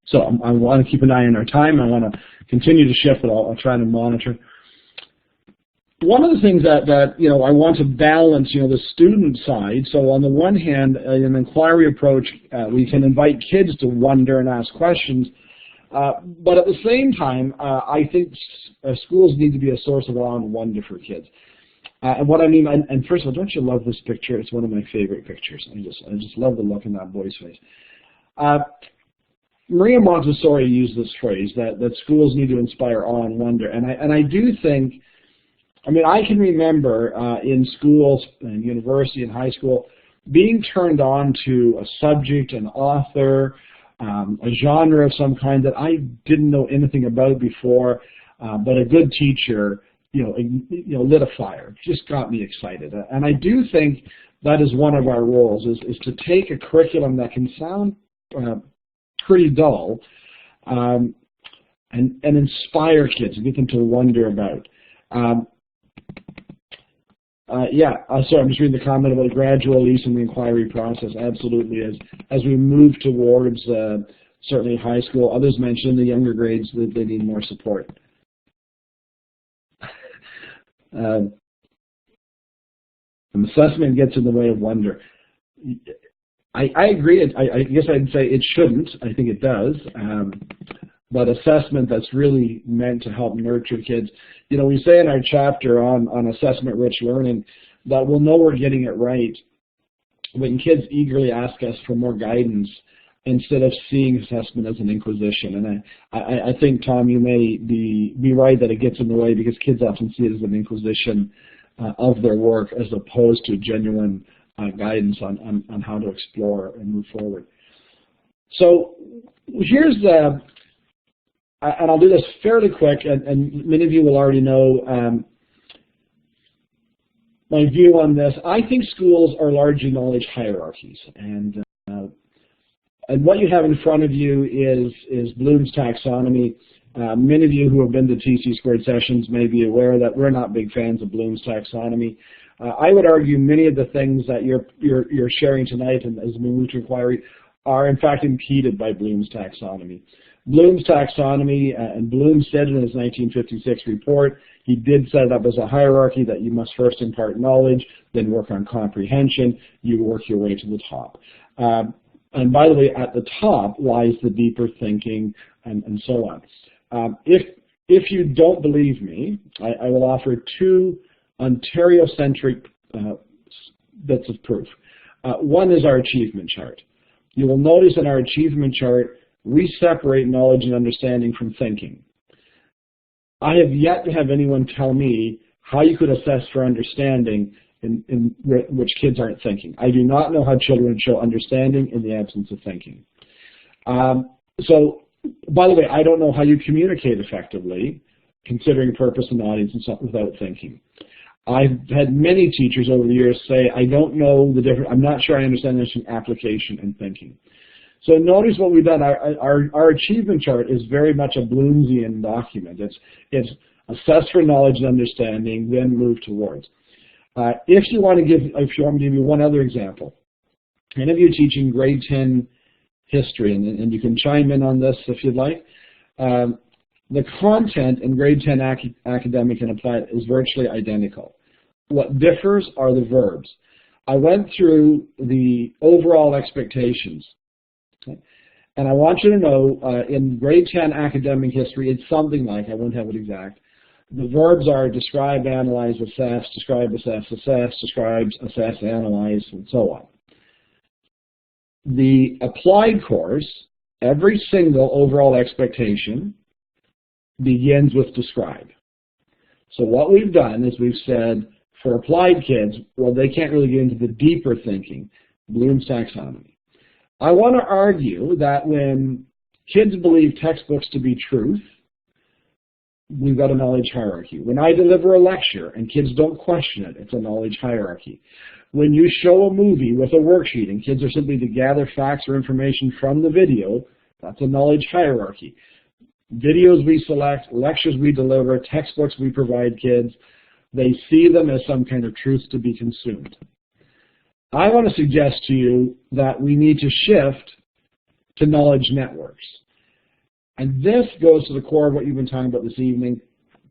So I want to keep an eye on our time. I want to continue to shift, but I'll try to monitor. One of the things that I want to balance, the student side. So on the one hand, in an inquiry approach, we can invite kids to wonder and ask questions. But at the same time, I think schools need to be a source of awe and wonder for kids. And what I mean, and first of all, don't you love this picture? It's one of my favorite pictures. I just love the look in that boy's face. Maria Montessori used this phrase that schools need to inspire awe and wonder, and I do think. I mean, I can remember in schools, in university, and high school, being turned on to a subject, an author, a genre of some kind that I didn't know anything about before, but a good teacher, lit a fire, just got me excited. And I do think that is one of our roles, is to take a curriculum that can sound pretty dull and inspire kids and get them to wonder about. Sorry, I'm just reading the comment about gradual release in the inquiry process. Absolutely, as we move towards certainly high school. Others mentioned the younger grades that they need more support. Assessment gets in the way of wonder. I agree. I guess I'd say it shouldn't. I think it does. But assessment that's really meant to help nurture kids. We say in our chapter on assessment-rich learning that we'll know we're getting it right when kids eagerly ask us for more guidance instead of seeing assessment as an inquisition. And I think, Tom, you may be right that it gets in the way because kids often see it as an inquisition of their work as opposed to genuine guidance on how to explore and move forward. So here's and I'll do this fairly quick, and many of you will already know my view on this. I think schools are largely knowledge hierarchies, and what you have in front of you is Bloom's taxonomy. Many of you who have been to TC Squared sessions may be aware that we're not big fans of Bloom's taxonomy. I would argue many of the things that you're sharing tonight and as we move to inquiry are in fact impeded by Bloom's taxonomy. Bloom's taxonomy, and Bloom said in his 1956 report, he did set it up as a hierarchy that you must first impart knowledge, then work on comprehension, you work your way to the top. And by the way, at the top lies the deeper thinking and so on. If you don't believe me, I will offer two Ontario-centric bits of proof. One is our achievement chart. You will notice in our achievement chart, we separate knowledge and understanding from thinking. I have yet to have anyone tell me how you could assess for understanding in which kids aren't thinking. I do not know how children show understanding in the absence of thinking. So, by the way, I don't know how you communicate effectively, considering purpose and audience and stuff, without thinking. I've had many teachers over the years say, I don't know the difference, I'm not sure I understand this in application and thinking. So notice what we've done. Our achievement chart is very much a Bloomsian document. It's assess for knowledge and understanding, then move towards. If you want me to give you one other example, any of you teaching grade 10 history, and you can chime in on this if you'd like. The content in grade 10 academic and applied is virtually identical. What differs are the verbs. I went through the overall expectations. Okay. And I want you to know, in grade 10 academic history, it's something like, I won't have it exact, the verbs are describe, analyze, assess, describe, assess, describe, assess, analyze, and so on. The applied course, every single overall expectation begins with describe. So what we've done is we've said for applied kids, well, they can't really get into the deeper thinking, Bloom's taxonomy. I want to argue that when kids believe textbooks to be truth, we've got a knowledge hierarchy. When I deliver a lecture and kids don't question it, it's a knowledge hierarchy. When you show a movie with a worksheet and kids are simply to gather facts or information from the video, that's a knowledge hierarchy. Videos we select, lectures we deliver, textbooks we provide kids, they see them as some kind of truth to be consumed. I want to suggest to you that we need to shift to knowledge networks. And this goes to the core of what you've been talking about this evening,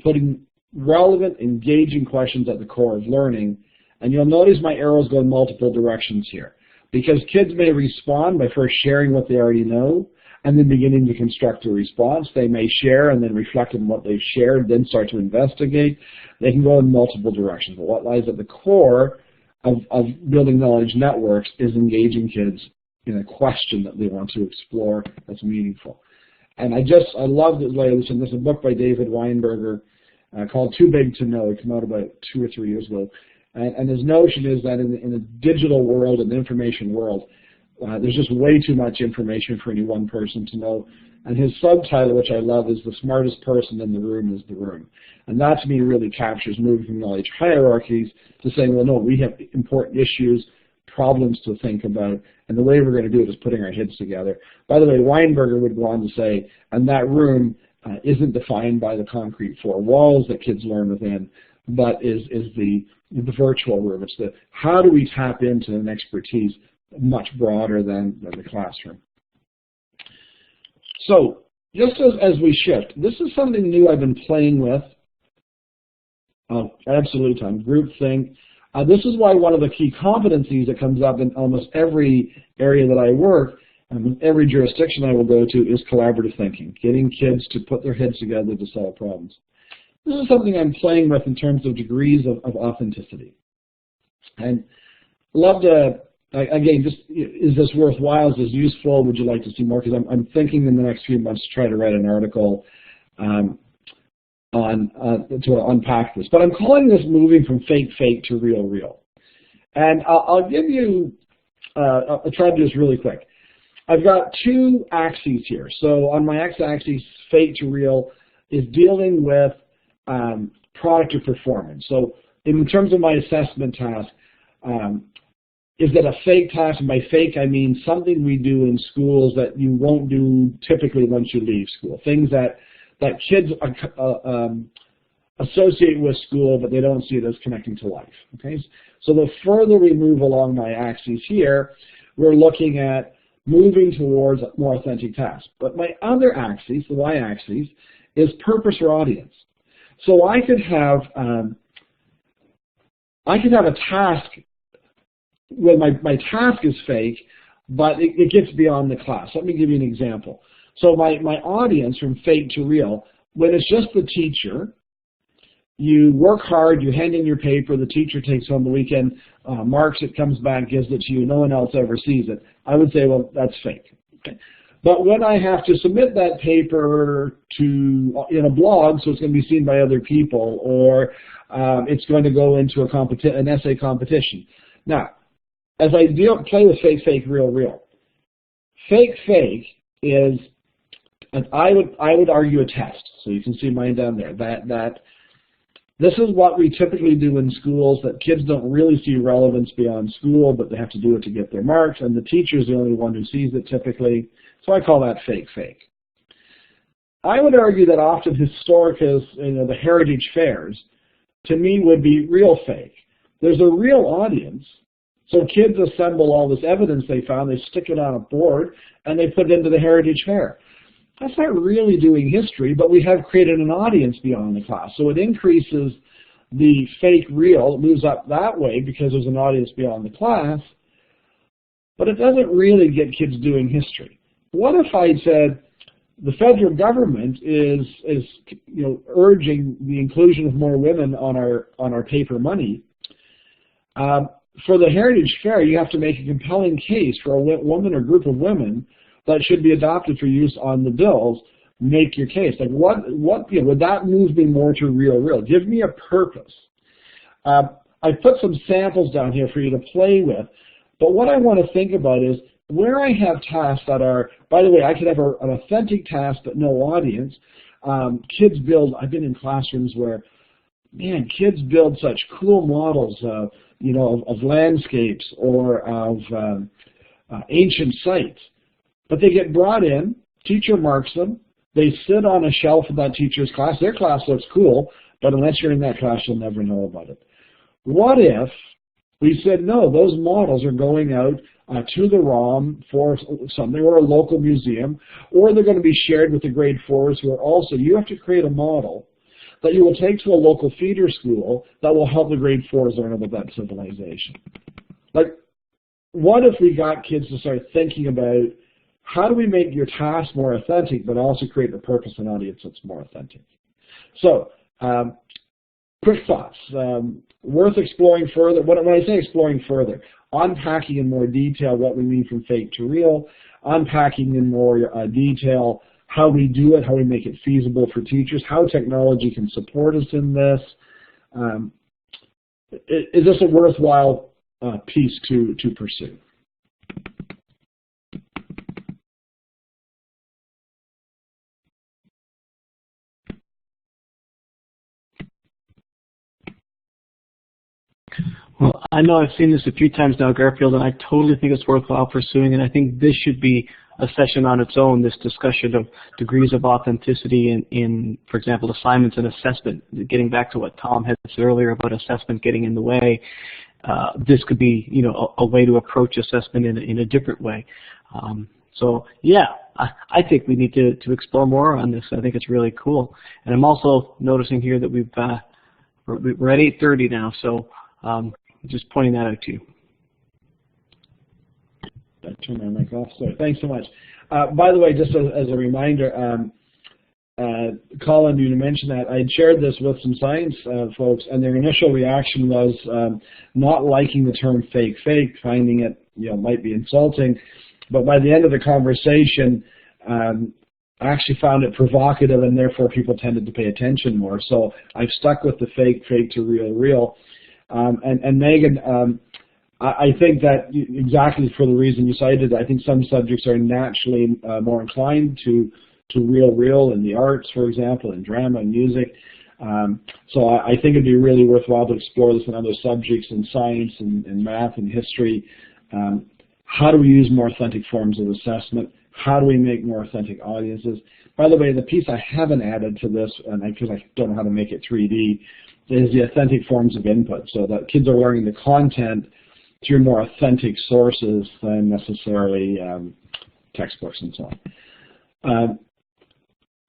putting relevant, engaging questions at the core of learning. And you'll notice my arrows go in multiple directions here, because kids may respond by first sharing what they already know and then beginning to construct a response. They may share and then reflect on what they've shared, then start to investigate. They can go in multiple directions. But what lies at the core of building knowledge networks is engaging kids in a question that they want to explore that's meaningful. And I love this. There's a book by David Weinberger called Too Big to Know. It came out about 2 or 3 years ago. And his notion is that in a digital world, an information world, there's just way too much information for any one person to know. And his subtitle, which I love, is "The Smartest Person in the Room is the Room." And that, to me, really captures moving from knowledge hierarchies to saying, well, no, we have important issues, problems to think about, and the way we're going to do it is putting our heads together. By the way, Weinberger would go on to say, and that room isn't defined by the concrete 4 walls that kids learn within, but is the virtual room. It's the how do we tap into an expertise much broader than the classroom. So just as we shift, this is something new I've been playing with. Oh, absolute time. Groupthink. This is why one of the key competencies that comes up in almost every area that I work, and every jurisdiction I will go to, is collaborative thinking, getting kids to put their heads together to solve problems. This is something I'm playing with in terms of degrees of authenticity. And love to, again, just is this worthwhile? Is this useful? Would you like to see more? Because I'm thinking in the next few months to try to write an article to unpack this. But I'm calling this moving from fake to real. And I'll give you, I'll try to do this really quick. I've got 2 axes here. So on my x-axis, fake to real is dealing with product or performance. So in terms of my assessment task, is it a fake task? And by fake, I mean something we do in schools that you won't do typically once you leave school. Things that kids associate with school, but they don't see it as connecting to life. Okay, so the further we move along my axis here, we're looking at moving towards more authentic tasks. But my other axis, the y-axis, is purpose or audience. So I could have a task where my task is fake, but it gets beyond the class. Let me give you an example. So my audience, from fake to real, when it's just the teacher, you work hard, you hand in your paper, the teacher takes home the weekend, marks it, comes back, gives it to you, no one else ever sees it. I would say, well, that's fake. Okay. But when I have to submit that paper in a blog, so it's going to be seen by other people, or it's going to go into an essay competition. Now, as I play with fake, real. Fake is, and I would argue, a test. So you can see mine down there. That this is what we typically do in schools, that kids don't really see relevance beyond school, but they have to do it to get their marks, and the teacher's the only one who sees it typically. So I call that fake. I would argue that often historic as the heritage fairs, to me, would be real fake. There's a real audience. So kids assemble all this evidence they found, they stick it on a board, and they put it into the heritage fair. That's not really doing history, but we have created an audience beyond the class. So it increases the fake real, it moves up that way because there's an audience beyond the class, but it doesn't really get kids doing history. What if I said the federal government is urging the inclusion of more women on our paper money? For the Heritage Fair, you have to make a compelling case for a woman or group of women that should be adopted for use on the bills, make your case. Like what would that move me more to real? Give me a purpose. I put some samples down here for you to play with, but what I want to think about is where I have tasks that are, by the way, I could have an authentic task but no audience. Kids build, I've been in classrooms where, man, kids build such cool models, of landscapes or of ancient sites, but they get brought in, teacher marks them, they sit on a shelf in that teacher's class, their class looks cool, but unless you're in that class, you'll never know about it. What if we said, no, those models are going out to the ROM for something, or a local museum, or they're going to be shared with the grade 4s who are also, you have to create a model that you will take to a local feeder school that will help the grade 4s learn about that civilization. Like, what if we got kids to start thinking about how do we make your task more authentic, but also create the purpose and audience that's more authentic? So, quick thoughts. Worth exploring further. When I say exploring further, unpacking in more detail what we mean from fake to real, unpacking in more detail how we do it, how we make it feasible for teachers, how technology can support us in this. Is this a worthwhile piece to pursue? Well, I know I've seen this a few times now, Garfield, and I totally think it's worthwhile pursuing, and I think this should be a session on its own, this discussion of degrees of authenticity in, for example, assignments and assessment. Getting back to what Tom had said earlier about assessment getting in the way, this could be, a way to approach assessment in a different way. So, yeah, I think we need to explore more on this. I think it's really cool. And I'm also noticing here that we're at 8:30 now, so just pointing that out to you. I turned my mic off, so thanks so much. By the way, just as a reminder, Colin, you mentioned that I had shared this with some science folks, and their initial reaction was not liking the term fake, finding it might be insulting. But by the end of the conversation, I actually found it provocative, and therefore people tended to pay attention more. So I've stuck with the fake to real. And Megan, I think that exactly for the reason you cited, I think some subjects are naturally more inclined to real in the arts, for example, in drama and music. So I think it'd be really worthwhile to explore this in other subjects in science and math and history. How do we use more authentic forms of assessment? How do we make more authentic audiences? By the way, the piece I haven't added to this, and because I don't know how to make it 3D, is the authentic forms of input, so that kids are learning the content through more authentic sources than necessarily textbooks and so on.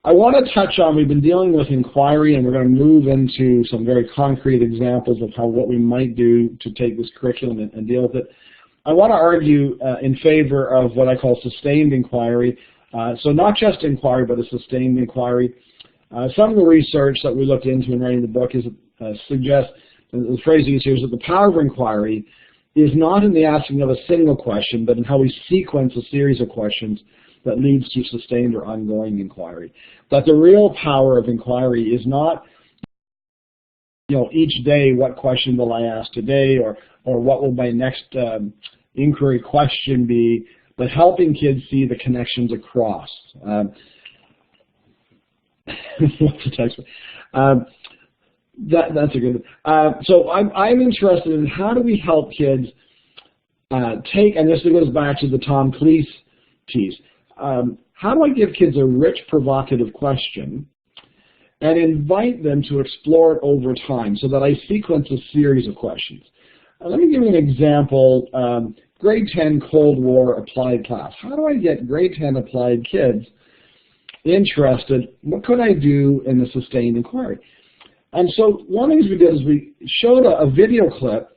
I want to touch on, we've been dealing with inquiry, and we're going to move into some very concrete examples of what we might do to take this curriculum and deal with it. I want to argue in favor of what I call sustained inquiry. So not just inquiry, but a sustained inquiry. Some of the research that we looked into in writing the book suggests, the phrase used here is that the power of inquiry is not in the asking of a single question, but in how we sequence a series of questions that leads to sustained or ongoing inquiry. That the real power of inquiry is not, each day what question will I ask today, or what will my next inquiry question be, but helping kids see the connections across. What's the text? That's a good one. So I'm interested in how do we help kids take, and this goes back to the Tom Cleese piece, how do I give kids a rich, provocative question and invite them to explore it over time so that I sequence a series of questions? Let me give you an example. Grade 10 Cold War applied class. How do I get grade 10 applied kids interested? What could I do in the sustained inquiry? And so one of the things we did is we showed a video clip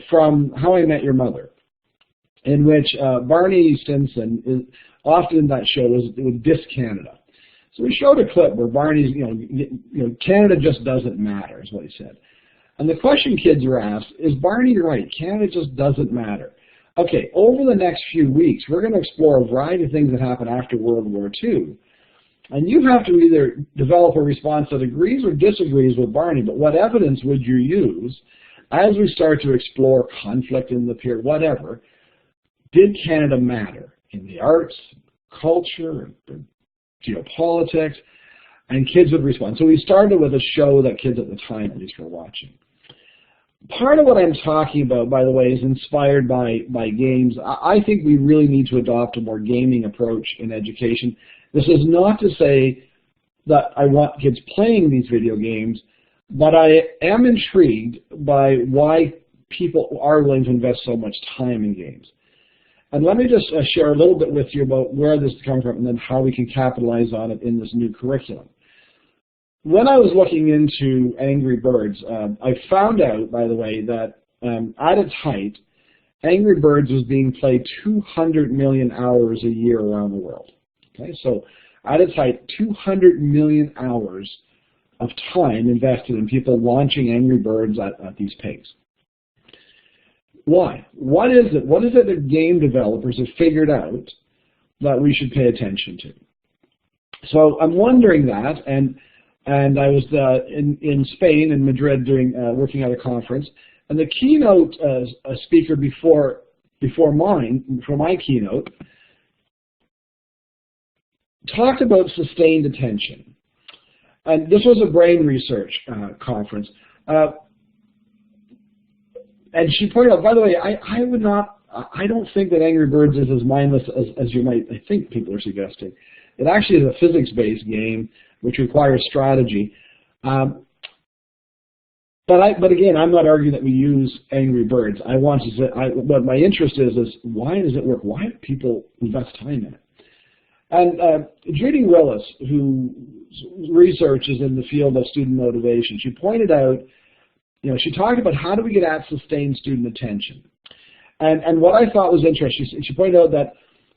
from How I Met Your Mother, in which Barney Stinson, is often in that show, was diss Canada. So we showed a clip where Barney's, Canada just doesn't matter, is what he said. And the question kids were asked, is Barney right? Canada just doesn't matter. Okay, over the next few weeks, we're going to explore a variety of things that happened after World War II. And you have to either develop a response that agrees or disagrees with Barney, but what evidence would you use as we start to explore conflict in the peer, whatever? Did Canada matter in the arts, culture, geopolitics? And kids would respond. So we started with a show that kids at the time at least were watching. Part of what I'm talking about, by the way, is inspired by games. I think we really need to adopt a more gaming approach in education. This is not to say that I want kids playing these video games, but I am intrigued by why people are willing to invest so much time in games. And let me just share a little bit with you about where this is coming from and then how we can capitalize on it in this new curriculum. When I was looking into Angry Birds, I found out, by the way, that at its height, Angry Birds was being played 200 million hours a year around the world. Okay, so at its height, 200 million hours of time invested in people launching Angry Birds at these pace. Why? What is it? What is it that game developers have figured out that we should pay attention to? So I'm wondering that, and I was in Spain, in Madrid, working at a conference, and the keynote speaker before my keynote, talked about sustained attention. And this was a brain research conference. And she pointed out, by the way, I don't think that Angry Birds is as mindless as you might, I think people are suggesting. It actually is a physics-based game which requires strategy. But again, I'm not arguing that we use Angry Birds. What my interest is why does it work? Why do people invest time in it? And Judy Willis, who researches in the field of student motivation, she pointed out, she talked about how do we get at sustained student attention. And what I thought was interesting, she pointed out that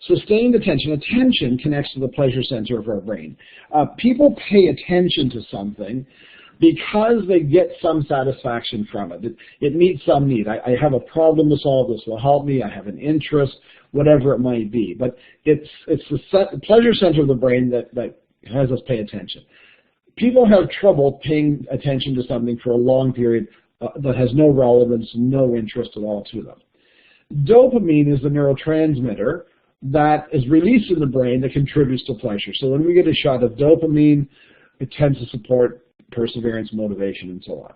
sustained attention connects to the pleasure center of our brain. People pay attention to something because they get some satisfaction from it. It meets some need. I have a problem to solve. This will help me. I have an interest, whatever it might be. But it's the pleasure center of the brain that has us pay attention. People have trouble paying attention to something for a long period that has no relevance, no interest at all to them. Dopamine is the neurotransmitter that is released in the brain that contributes to pleasure. So when we get a shot of dopamine, it tends to support perseverance, motivation, and so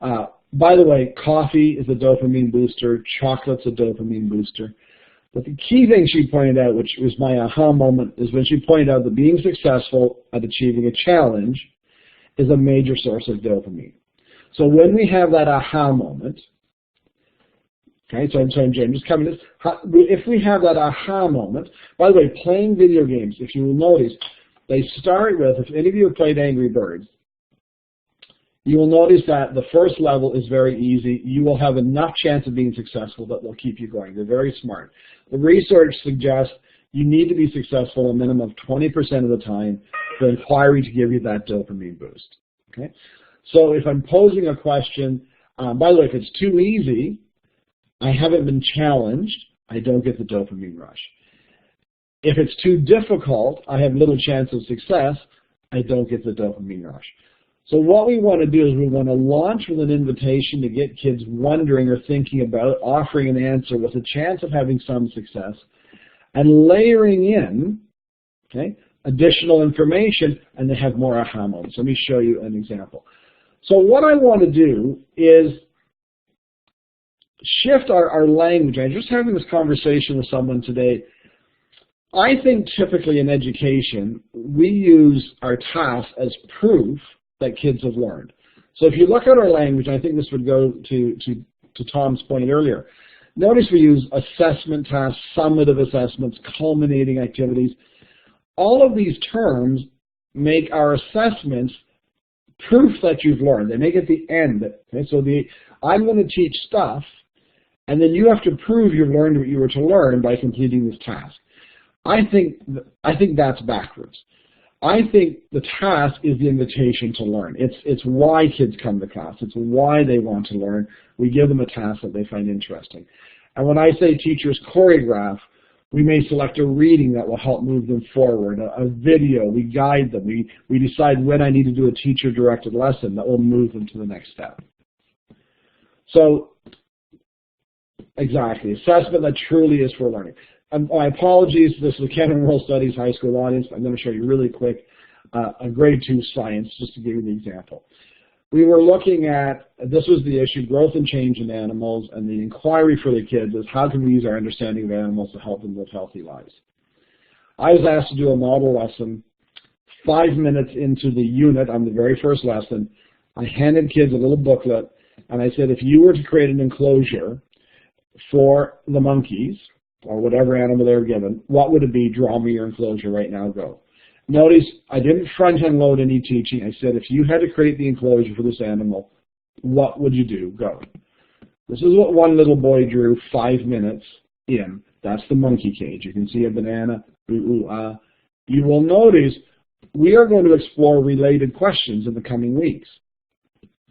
on. By the way, coffee is a dopamine booster. Chocolate's a dopamine booster. But the key thing she pointed out, which was my aha moment, is when she pointed out that being successful at achieving a challenge is a major source of dopamine. So when we have that aha moment, okay, so I'm just coming to this. If we have that aha moment, by the way, playing video games, if you will notice, they start with, if any of you have played Angry Birds, you will notice that the first level is very easy. You will have enough chance of being successful that will keep you going. They're very smart. The research suggests you need to be successful a minimum of 20% of the time for inquiry to give you that dopamine boost. Okay? So if I'm posing a question, by the way, if it's too easy, I haven't been challenged, I don't get the dopamine rush. If it's too difficult, I have little chance of success, I don't get the dopamine rush. So what we want to do is we want to launch with an invitation to get kids wondering or thinking about offering an answer with a chance of having some success and layering in, okay, additional information, and they have more aha moments. Let me show you an example. So what I want to do is shift our language. I'm just having this conversation with someone today. I think typically in education, we use our tasks as proof that kids have learned. So if you look at our language, I think this would go to Tom's point earlier. Notice we use assessment tasks, summative assessments, culminating activities. All of these terms make our assessments proof that you've learned. They make it the end. Okay? So I'm going to teach stuff, and then you have to prove you've learned what you were to learn by completing this task. I think that's backwards. I think the task is the invitation to learn. It's why kids come to class. It's why they want to learn. We give them a task that they find interesting. And when I say teachers choreograph, We may select a reading that will help move them forward, a video, we guide them, we decide when I need to do a teacher-directed lesson that will move them to the next step. So, exactly, assessment that truly is for learning. My apologies, this is a Canon World Studies high school audience. I'm going to show you really quick a grade 2 science, just to give you the example. We were looking at, this was the issue, growth and change in animals, and the inquiry for the kids is how can we use our understanding of animals to help them live healthy lives. I was asked to do a model lesson 5 minutes into the unit on the very first lesson. I handed kids a little booklet, and I said, if you were to create an enclosure for the monkeys, or whatever animal they were given, what would it be? Draw me your enclosure right now, go. Notice I didn't front-end load any teaching. I said, if you had to create the enclosure for this animal, what would you do? Go. This is what one little boy drew 5 minutes in. That's the monkey cage. You can see a banana, ooh, ah. You will notice we are going to explore related questions in the coming weeks.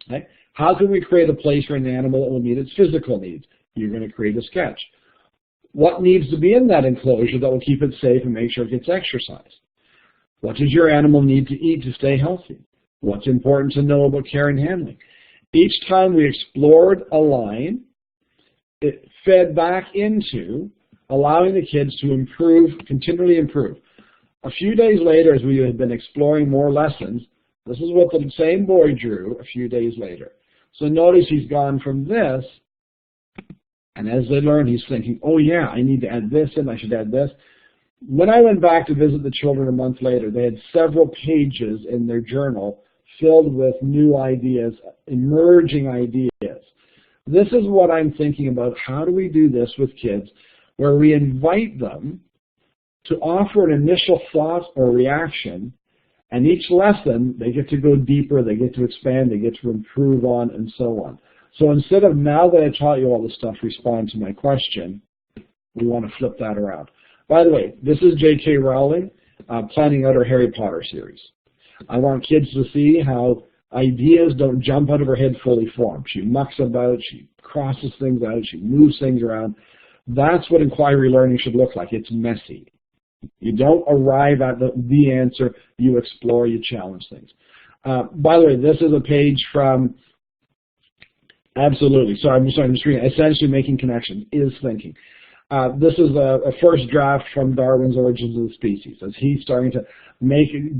Okay? How can we create a place for an animal that will meet its physical needs? You're going to create a sketch. What needs to be in that enclosure that will keep it safe and make sure it gets exercise? What does your animal need to eat to stay healthy? What's important to know about care and handling? Each time we explored a line, it fed back into allowing the kids to improve, continually improve. A few days later, as we had been exploring more lessons, this is what the same boy drew a few days later. So notice he's gone from this, and as they learn, he's thinking, oh yeah, I need to add this in, I should add this. When I went back to visit the children a month later, they had several pages in their journal filled with new ideas, emerging ideas. This is what I'm thinking about. How do we do this with kids where we invite them to offer an initial thought or reaction, and each lesson they get to go deeper, they get to expand, they get to improve on, and so on. So instead of now that I taught you all this stuff, respond to my question, we want to flip that around. By the way, this is J.K. Rowling planning out her Harry Potter series. I want kids to see how ideas don't jump out of her head fully formed. She mucks about, she crosses things out, she moves things around. That's what inquiry learning should look like. It's messy. You don't arrive at the answer, you explore, you challenge things. By the way, this is a page from, absolutely, sorry, I'm just reading, essentially making connections is thinking. This is a first draft from Darwin's Origins of the Species, as he's starting to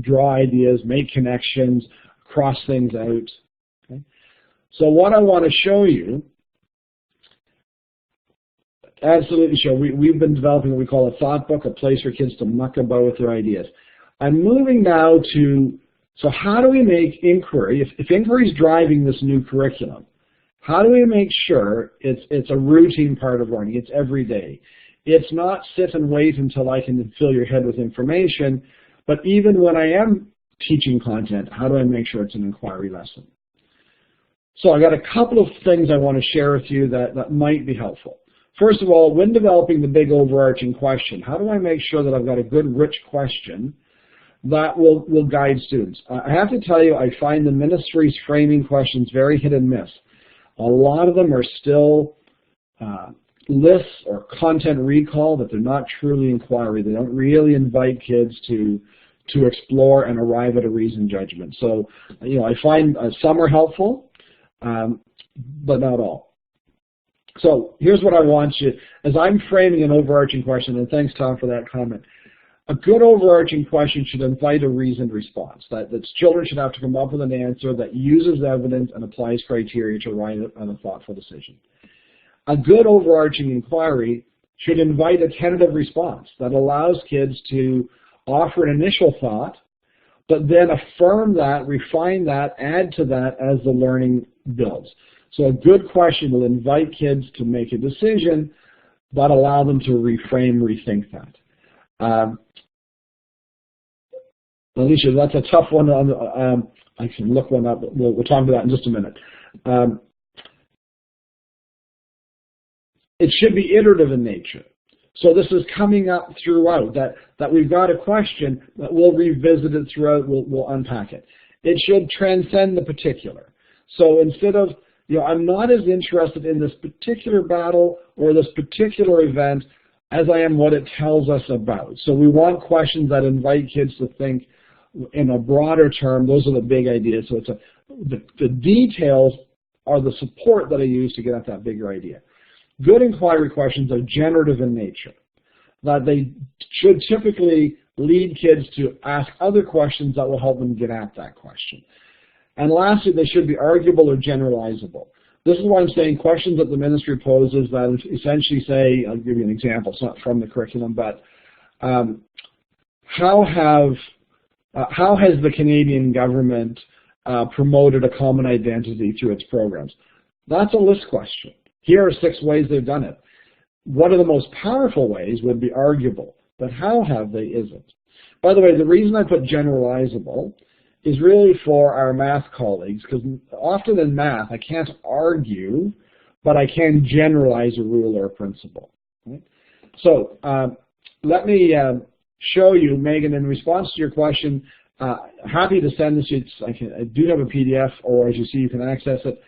draw ideas, make connections, cross things out. Okay? So what I want to show you, absolutely show, we've been developing what we call a thought book, a place for kids to muck about with their ideas. I'm moving now to, so how do we make inquiry, if inquiry is driving this new curriculum, how do we make sure it's a routine part of learning? It's every day. It's not sit and wait until I can fill your head with information, but even when I am teaching content, how do I make sure it's an inquiry lesson? So I got a couple of things I want to share with you that might be helpful. First of all, when developing the big overarching question, how do I make sure that I've got a good, rich question that will guide students? I have to tell you, I find the ministry's framing questions very hit and miss. A lot of them are still lists or content recall, but they're not truly inquiry. They don't really invite kids to explore and arrive at a reasoned judgment. So, I find some are helpful, but not all. So here's what I want you, as I'm framing an overarching question, and thanks, Tom, for that comment. A good overarching question should invite a reasoned response. That children should have to come up with an answer that uses evidence and applies criteria to arrive at a thoughtful decision. A good overarching inquiry should invite a tentative response that allows kids to offer an initial thought, but then affirm that, refine that, add to that as the learning builds. So a good question will invite kids to make a decision, but allow them to reframe, rethink that. Alicia, that's a tough one. I can look one up. We'll talk about that in just a minute. It should be iterative in nature. So this is coming up throughout, that we've got a question, that we'll revisit it throughout, we'll unpack it. It should transcend the particular. So instead of, I'm not as interested in this particular battle or this particular event, as I am what it tells us about. So we want questions that invite kids to think in a broader term. Those are the big ideas. So it's the details are the support that I use to get at that bigger idea. Good inquiry questions are generative in nature. That they should typically lead kids to ask other questions that will help them get at that question. And lastly, they should be arguable or generalizable. This is why I'm saying questions that the ministry poses that essentially say, I'll give you an example, it's not from the curriculum, but how has the Canadian government promoted a common identity through its programs? That's a list question. Here are 6 ways they've done it. One of the most powerful ways would be arguable, but how have they isn't. By the way, the reason I put generalizable is really for our math colleagues, because often in math I can't argue, but I can generalize a rule or a principle. Right? So let me show you, Megan, in response to your question, happy to send this. I do have a PDF, or as you see, you can access it.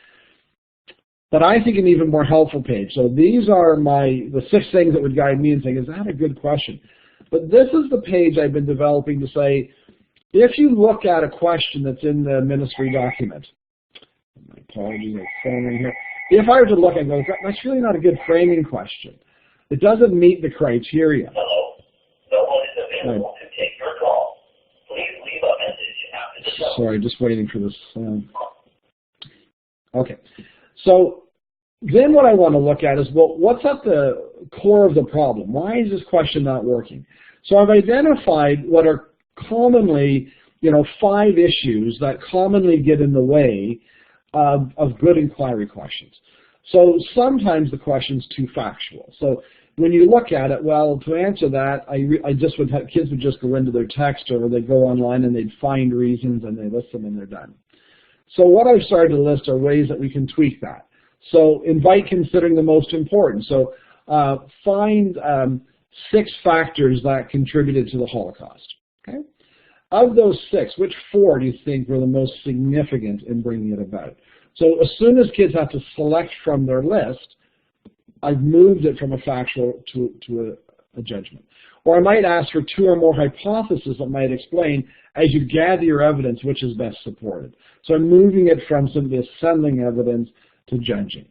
But I think an even more helpful page. So these are the 6 things that would guide me in saying, is that a good question? But this is the page I've been developing to say, if you look at a question that's in the ministry document, my apologies, I'm framing here. If I were to look and go, that's really not a good framing question. It doesn't meet the criteria. Hello, no one is available to take your call. Please leave a message after the tone. Sorry, just waiting for this. Okay. So then what I want to look at is, well, what's at the core of the problem? Why is this question not working? So I've identified what are commonly, 5 issues that commonly get in the way of good inquiry questions. So sometimes the question's too factual. So when you look at it, well, to answer that, kids would just go into their text, or they'd go online and they'd find reasons and they list them and they're done. So what I've started to list are ways that we can tweak that. So invite considering the most important. So find 6 factors that contributed to the Holocaust. Okay? Of those 6, which 4 do you think were the most significant in bringing it about? So as soon as kids have to select from their list, I've moved it from a factual to a judgment. Or I might ask for 2 or more hypotheses that might explain, as you gather your evidence, which is best supported. So I'm moving it from simply assembling evidence to judging.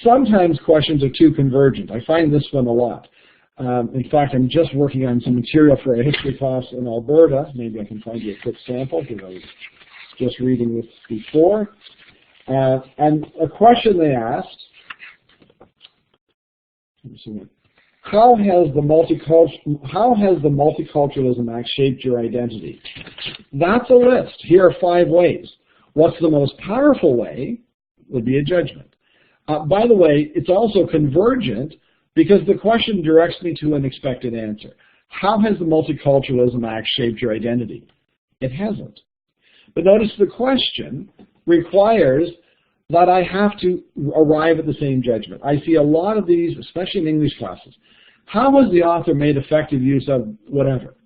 Sometimes questions are too convergent. I find this one a lot. In fact, I'm just working on some material for a history class in Alberta. Maybe I can find you a quick sample, because I was just reading this before. And a question they asked, how has the Multiculturalism Act shaped your identity? That's a list. Here are 5 ways. What's the most powerful way would be a judgment. By the way, it's also convergent, because the question directs me to an expected answer. How has the Multiculturalism Act shaped your identity? It hasn't. But notice the question requires that I have to arrive at the same judgment. I see a lot of these, especially in English classes. How has the author made effective use of whatever?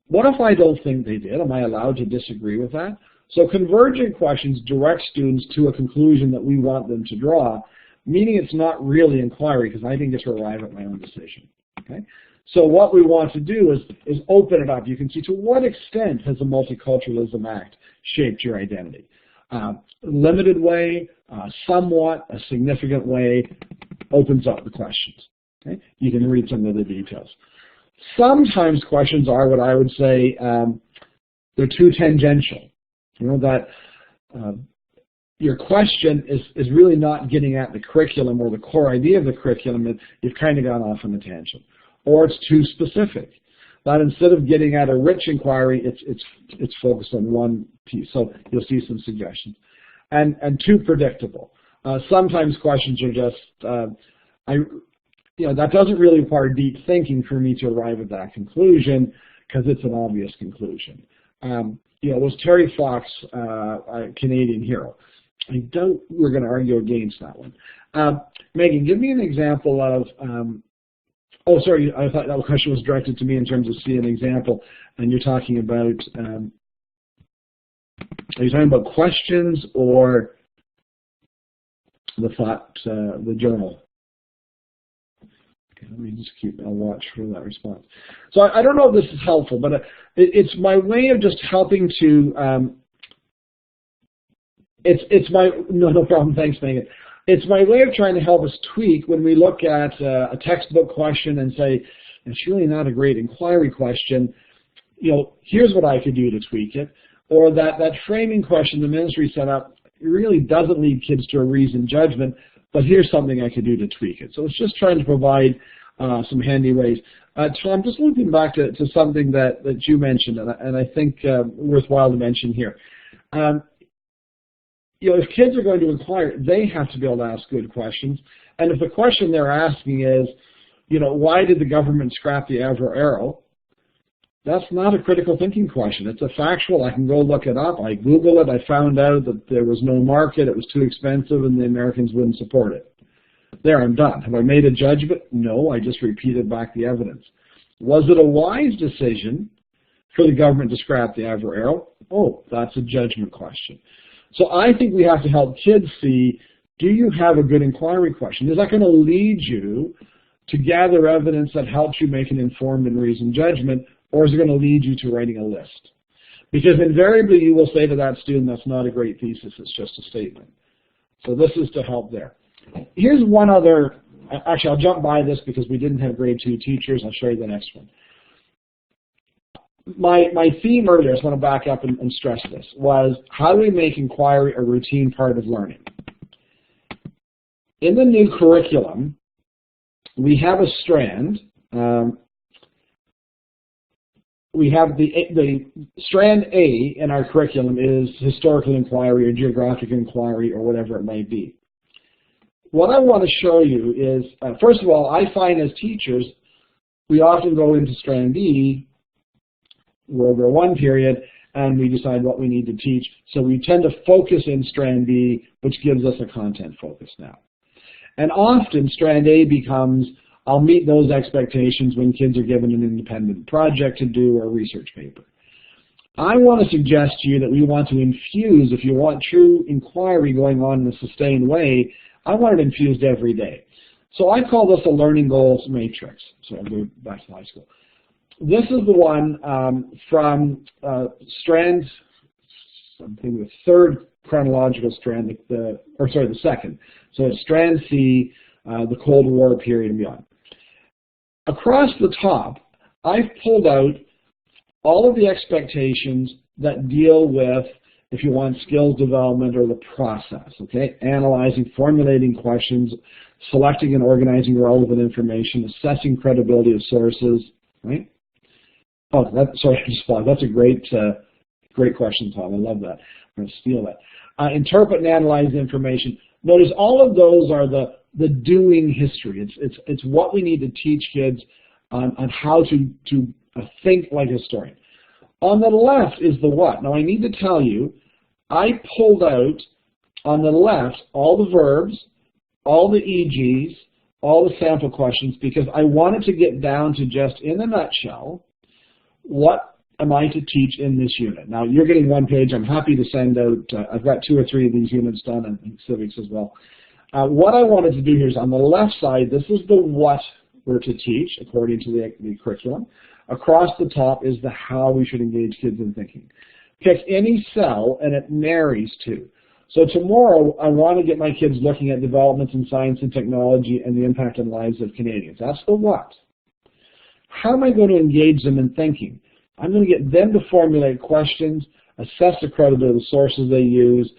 What if I don't think they did? Am I allowed to disagree with that? So convergent questions direct students to a conclusion that we want them to draw, meaning it's not really inquiry, because I didn't get to arrive at my own decision. Okay? So what we want to do is open it up. You can see, to what extent has the Multiculturalism Act shaped your identity? Limited way, somewhat, a significant way, opens up the questions. Okay? You can read some of the details. Sometimes questions are what I would say, they're too tangential. That your question is really not getting at the curriculum or the core idea of the curriculum, and you've kind of gone off on a tangent. Or it's too specific. That instead of getting at a rich inquiry, it's focused on one piece. So you'll see some suggestions. And too predictable. Sometimes questions are just, that doesn't really require deep thinking for me to arrive at that conclusion, because it's an obvious conclusion. Was Terry Fox a Canadian hero? I doubt we're going to argue against that one. Megan, give me an example of, sorry, I thought that question was directed to me in terms of see an example, and you're talking about, are you talking about questions or the thought, the journal? Okay, let me just I'll watch for that response. So I don't know if this is helpful, but it's my way of just helping to, no problem, thanks Megan. It's my way of trying to help us tweak when we look at a textbook question and say, it's really not a great inquiry question, here's what I could do to tweak it. Or that framing question the ministry set up really doesn't lead kids to a reasoned judgment, but here's something I could do to tweak it. So it's just trying to provide some handy ways. Tom, just looking back to something that you mentioned, and I think worthwhile to mention here. If kids are going to inquire, they have to be able to ask good questions. And if the question they're asking is, why did the government scrap the Avro Arrow? That's not a critical thinking question. It's a factual. I can go look it up. I Google it. I found out that there was no market. It was too expensive, and the Americans wouldn't support it. There, I'm done. Have I made a judgment? No, I just repeated back the evidence. Was it a wise decision for the government to scrap the Avro Arrow? Oh, that's a judgment question. So I think we have to help kids see, do you have a good inquiry question? Is that going to lead you to gather evidence that helps you make an informed and reasoned judgment, or is it going to lead you to writing a list? Because invariably you will say to that student, that's not a great thesis, it's just a statement. So this is to help there. Here's one other, actually I'll jump by this because we didn't have grade 2 teachers. I'll show you the next one. My theme earlier, I just want to back up and stress this, was how do we make inquiry a routine part of learning? In the new curriculum, we have a strand. We have the strand A in our curriculum is historical inquiry or geographic inquiry or whatever it may be. What I want to show you is, first of all, I find as teachers, we often go into strand B, World War I period, and we decide what we need to teach. So we tend to focus in strand B, which gives us a content focus now. And often strand A becomes, I'll meet those expectations when kids are given an independent project to do or a research paper. I want to suggest to you that we want to infuse, if you want true inquiry going on in a sustained way, I want it infused every day. So I call this a learning goals matrix. So I'll go back to high school. This is the one from strand, I'm thinking the third chronological strand, the second. So it's strand C, the Cold War period and beyond. Across the top, I've pulled out all of the expectations that deal with, if you want, skills development or the process, okay? Analyzing, formulating questions, selecting and organizing relevant information, assessing credibility of sources, right? Oh, that's a great question, Tom. I love that. I'm going to steal that. Interpret and analyze information. Notice all of those are the doing history. It's what we need to teach kids on how to think like a historian. On the left is the what. Now I need to tell you, I pulled out on the left all the verbs, all the EGs, all the sample questions, because I wanted to get down to just in a nutshell, what am I to teach in this unit? Now you're getting one page. I'm happy to send out, I've got 2 or 3 of these units done and civics as well. What I wanted to do here is on the left side, this is the what we're to teach according to the curriculum. Across the top is the how we should engage kids in thinking. Pick any cell and it marries to. So tomorrow I want to get my kids looking at developments in science and technology and the impact on lives of Canadians. That's the what. How am I going to engage them in thinking? I'm going to get them to formulate questions, assess the credibility of the sources they use,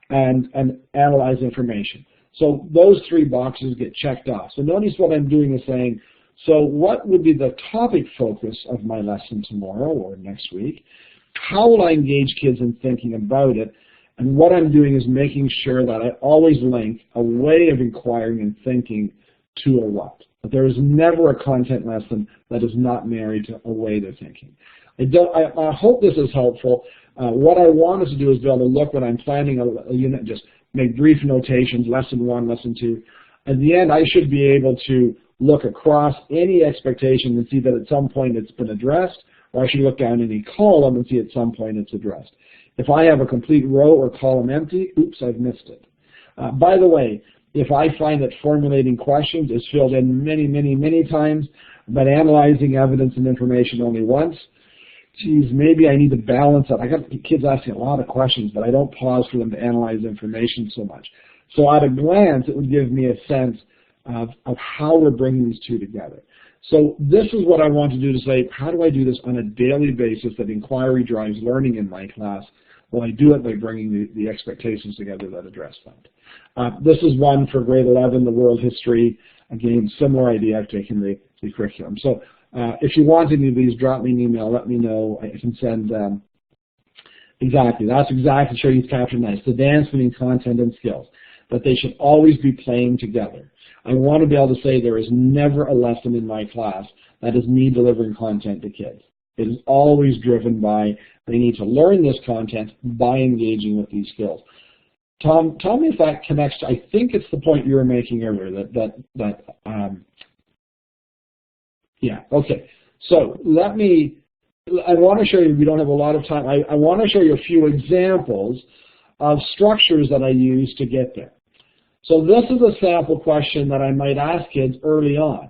and analyze information. So those 3 boxes get checked off. So notice what I'm doing is saying, so what would be the topic focus of my lesson tomorrow or next week? How will I engage kids in thinking about it? And what I'm doing is making sure that I always link a way of inquiring and thinking to a what. But there is never a content lesson that is not married to a way they're thinking. I hope this is helpful. What I want us to do is be able to look when I'm planning a unit, just make brief notations, lesson 1, lesson 2. At the end, I should be able to look across any expectation and see that at some point it's been addressed, or I should look down any column and see at some point it's addressed. If I have a complete row or column empty, oops, I've missed it. By the way, if I find that formulating questions is filled in many, many, many times, but analyzing evidence and information only once, geez, maybe I need to balance that. I got kids asking a lot of questions, but I don't pause for them to analyze information so much. So at a glance, it would give me a sense of how we're bringing these two together. So this is what I want to do to say, how do I do this on a daily basis that inquiry drives learning in my class? Well, I do it by bringing the expectations together that address that. This is one for grade 11, the world history. Again, similar idea. I've taken the curriculum. So if you want any of these, drop me an email. Let me know. I can send exactly. That's exactly sure you've captured nice. The dance between content and skills. But they should always be playing together. I want to be able to say there is never a lesson in my class that is me delivering content to kids. It is always driven by they need to learn this content by engaging with these skills. Tom, tell me if that connects to, I think it's the point you were making earlier, yeah, okay. So I want to show you, we don't have a lot of time, I want to show you a few examples of structures that I use to get there. So this is a sample question that I might ask kids early on.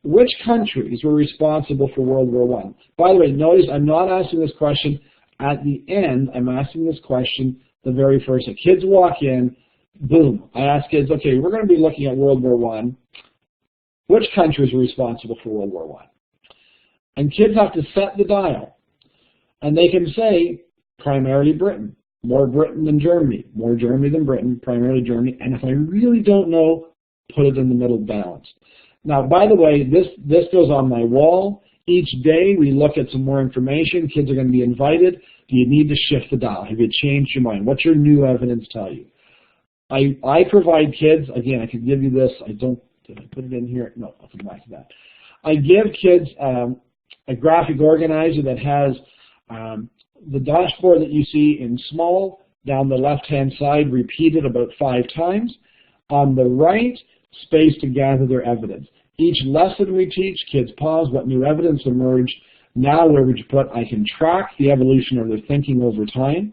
Which countries were responsible for World War I? By the way, notice I'm not asking this question at the end. I'm asking this question the very first. The kids walk in, boom. I ask kids, okay, we're going to be looking at World War I. Which countries were responsible for World War I? And kids have to set the dial. And they can say, primarily Britain. More Britain than Germany. More Germany than Britain, primarily Germany. And if I really don't know, put it in the middle balanced. Now, by the way, this goes on my wall. Each day we look at some more information. Kids are going to be invited. Do you need to shift the dial? Have you changed your mind? What's your new evidence tell you? I provide kids, again, I could give you this. Did I put it in here? No, I'll come back to that. I give kids a graphic organizer that has the dashboard that you see in small down the left-hand side repeated about 5 times. On the right, space to gather their evidence. Each lesson we teach, kids pause, what new evidence emerged? Now where would you put? I can track the evolution of their thinking over time.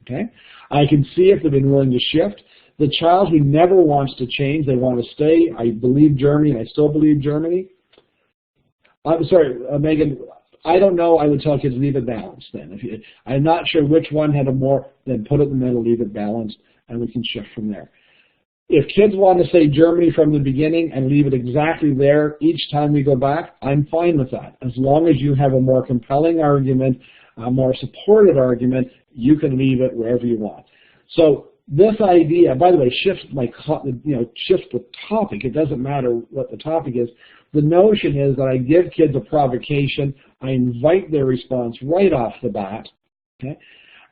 Okay, I can see if they've been willing to shift. The child who never wants to change, they want to stay. I believe Germany, and I still believe Germany. I'm sorry, Megan, I don't know. I would tell kids leave it balanced then. I'm not sure which one had a more, then put it in the middle, leave it balanced, and we can shift from there. If kids want to say Germany from the beginning and leave it exactly there each time we go back, I'm fine with that. As long as you have a more compelling argument, a more supported argument, you can leave it wherever you want. So this idea, by the way, shift the topic. It doesn't matter what the topic is. The notion is that I give kids a provocation. I invite their response right off the bat. Okay?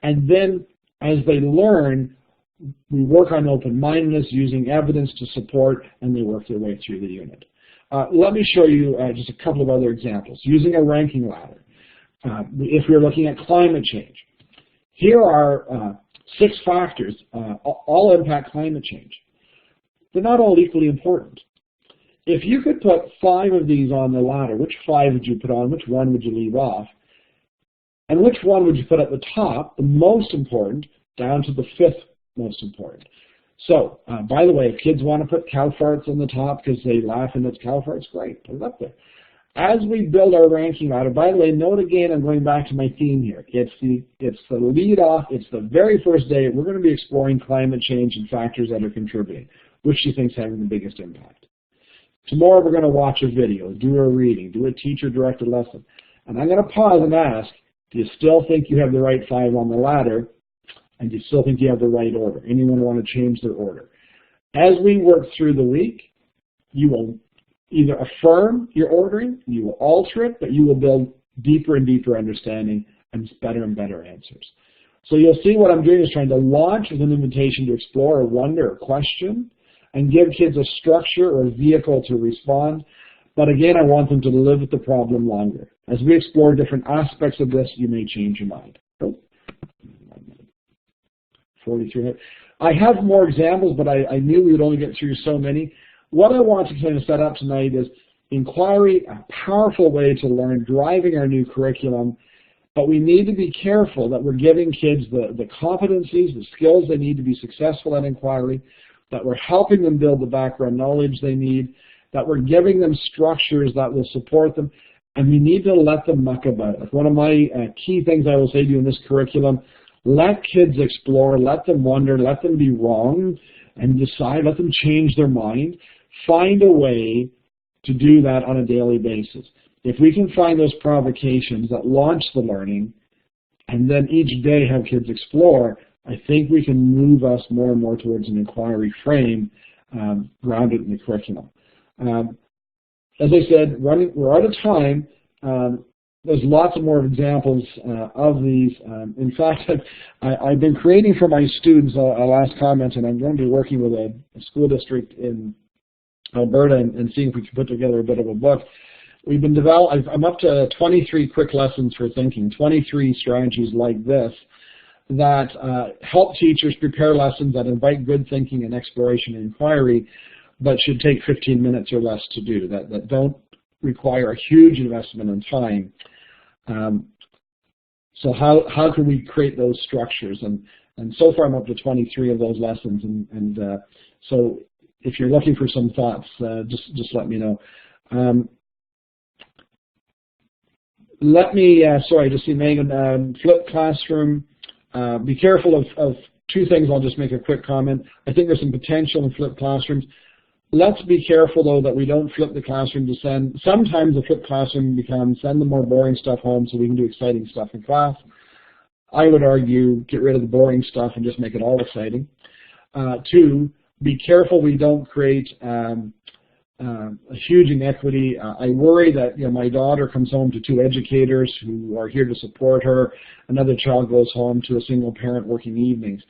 And then as they learn, we work on open-mindedness, using evidence to support, and they work their way through the unit. Let me show you just a couple of other examples. Using a ranking ladder. If we're looking at climate change, here are 6 factors, all impact climate change. They're not all equally important. If you could put 5 of these on the ladder, which 5 would you put on? Which one would you leave off? And which one would you put at the top, the most important, down to the 5th most important? So, by the way, if kids want to put cow farts on the top because they laugh and it's cow farts, great, put it up there. As we build our ranking ladder, by the way, note again, I'm going back to my theme here. It's the lead off, it's the very first day. We're going to be exploring climate change and factors that are contributing. Which do you think is having the biggest impact? Tomorrow we're going to watch a video, do a reading, do a teacher-directed lesson. And I'm going to pause and ask, do you still think you have the right 5 on the ladder? And do you still think you have the right order? Anyone want to change their order? As we work through the week, you will either affirm your ordering, you will alter it, but you will build deeper and deeper understanding and better answers. So you'll see what I'm doing is trying to launch with an invitation to explore or wonder or question and give kids a structure or a vehicle to respond. But again, I want them to live with the problem longer. As we explore different aspects of this, you may change your mind. 43. I have more examples, but I knew we would only get through so many. What I want to kind of set up tonight is inquiry, a powerful way to learn, driving our new curriculum, but we need to be careful that we're giving kids the competencies, the skills they need to be successful at inquiry. that we're helping them build the background knowledge they need, that we're giving them structures that will support them, and we need to let them muck about. Like one of my key things I will say to you in this curriculum, let kids explore, let them wonder, let them be wrong and decide, let them change their mind. Find a way to do that on a daily basis. If we can find those provocations that launch the learning and then each day have kids explore, I think we can move us more and more towards an inquiry frame grounded in the curriculum. As I said, we're out of time. There's lots of more examples of these. In fact, I've been creating for my students a last comment, and I'm going to be working with a school district in Alberta and seeing if we can put together a bit of a book. We've been I'm up to 23 quick lessons for thinking, 23 strategies like this that help teachers prepare lessons that invite good thinking and exploration and inquiry, but should take 15 minutes or less to do, that don't require a huge investment in time. So how can we create those structures? And so far I'm up to 23 of those lessons, and so if you're looking for some thoughts, just let me know. Let me, sorry, just see Megan, flipped classroom. Be careful of two things. I'll just make a quick comment. I think there's some potential in flipped classrooms. Let's be careful, though, that we don't flip the classroom to send. Sometimes the flipped classroom becomes send the more boring stuff home so we can do exciting stuff in class. I would argue get rid of the boring stuff and just make it all exciting. Two, be careful we don't create a huge inequity. I worry that my daughter comes home to two educators who are here to support her. Another child goes home to a single parent working evenings.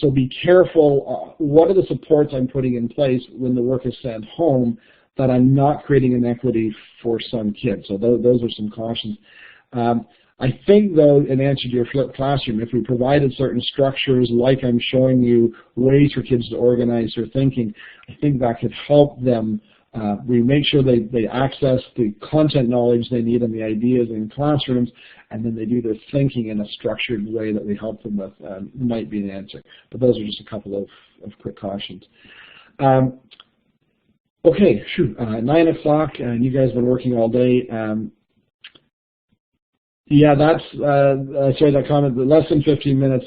So be careful. What are the supports I'm putting in place when the work is sent home that I'm not creating inequity for some kids? So those are some cautions. I think, though, in answer to your flipped classroom, if we provided certain structures, like I'm showing you, ways for kids to organize their thinking, I think that could help them. We make sure they access the content knowledge they need and the ideas in classrooms, and then they do their thinking in a structured way that we help them with. Might be an answer. But those are just a couple of quick cautions. Okay, 9 o'clock, and you guys have been working all day. Yeah, that's, sorry, that comment, less than 15 minutes.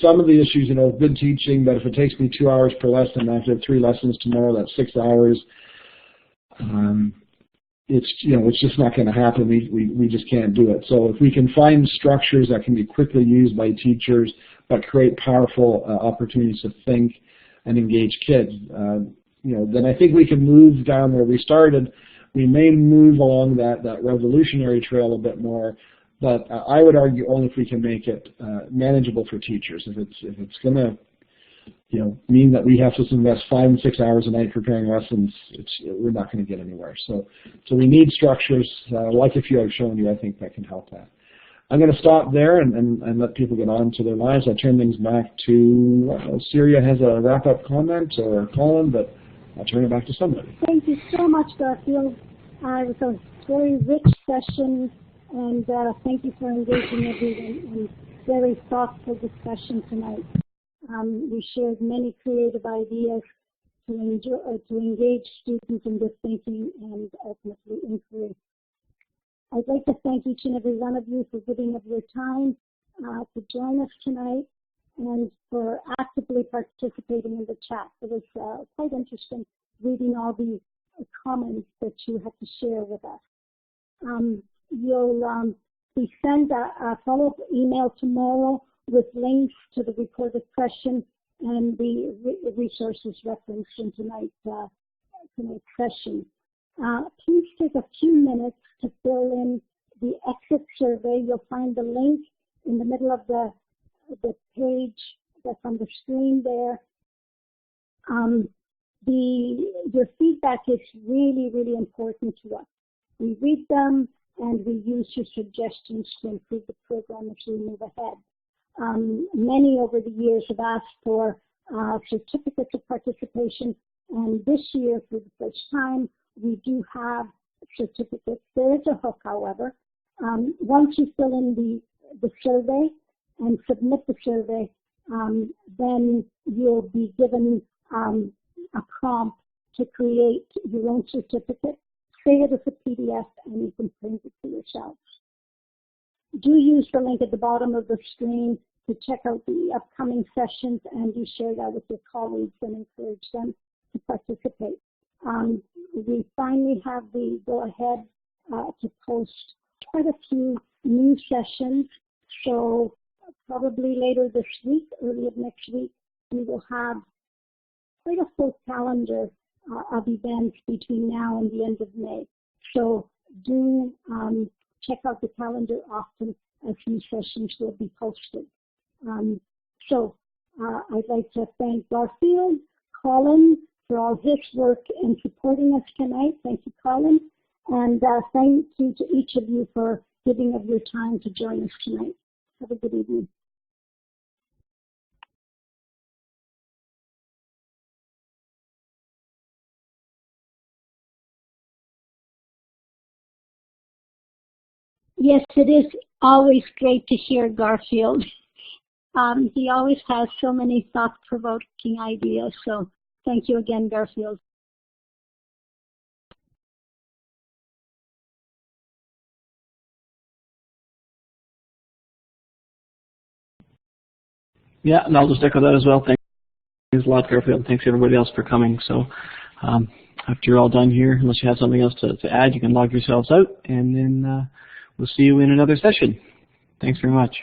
Some of the issues, good teaching, but if it takes me 2 hours per lesson, I have to have 3 lessons tomorrow, that's 6 hours. It's just not going to happen. We just can't do it. So if we can find structures that can be quickly used by teachers, but create powerful opportunities to think and engage kids, then I think we can move down where we started. We may move along that revolutionary trail a bit more, but I would argue only if we can make it manageable for teachers. If it's going to mean that we have to invest 5 and 6 hours a night preparing lessons, we're not going to get anywhere. So we need structures like a few I've shown you. I think that can help that. I'm going to stop there and let people get on to their lives. I'll turn things back to Syria has a wrap-up comment, or Colin, but I'll turn it back to somebody. Thank you so much, Garfield. It was a very rich session, and thank you for engaging everyone in very thoughtful discussion tonight. We shared many creative ideas to engage students in good thinking and ultimately inquiry. I'd like to thank each and every one of you for giving up your time to join us tonight, and for actively participating in the chat. It was quite interesting reading all the comments that you had to share with us. You'll be sent a follow-up email tomorrow with links to the recorded session and the resources referenced in tonight's session. Please take a few minutes to fill in the exit survey. You'll find the link in the middle of the page that's on the screen there. Your feedback is really, really important to us. We read them and we use your suggestions to improve the program as we move ahead. Many over the years have asked for certificates of participation, and this year, for the first time, we do have certificates. There is a hook, however. Once you fill in the survey and submit the survey, then you'll be given a prompt to create your own certificate. Save it as a PDF and you can print it for yourself. Do use the link at the bottom of the screen to check out the upcoming sessions, and do share that with your colleagues and encourage them to participate. We finally have the go-ahead to post quite a few new sessions, so probably later this week, early of next week, we will have quite a full calendar of events between now and the end of May. So do check out the calendar often, as new sessions will be posted. I'd like to thank Garfield, Colin, for all his work in supporting us tonight. Thank you, Colin. And thank you to each of you for giving of your time to join us tonight. Have a good evening. Yes, it is always great to hear Garfield. He always has so many thought-provoking ideas, so thank you again, Garfield. Yeah, and I'll just echo that as well. Thanks a lot, Garfield. Thanks everybody else for coming. So after you're all done here, unless you have something else to add, you can log yourselves out, and then we'll see you in another session. Thanks very much.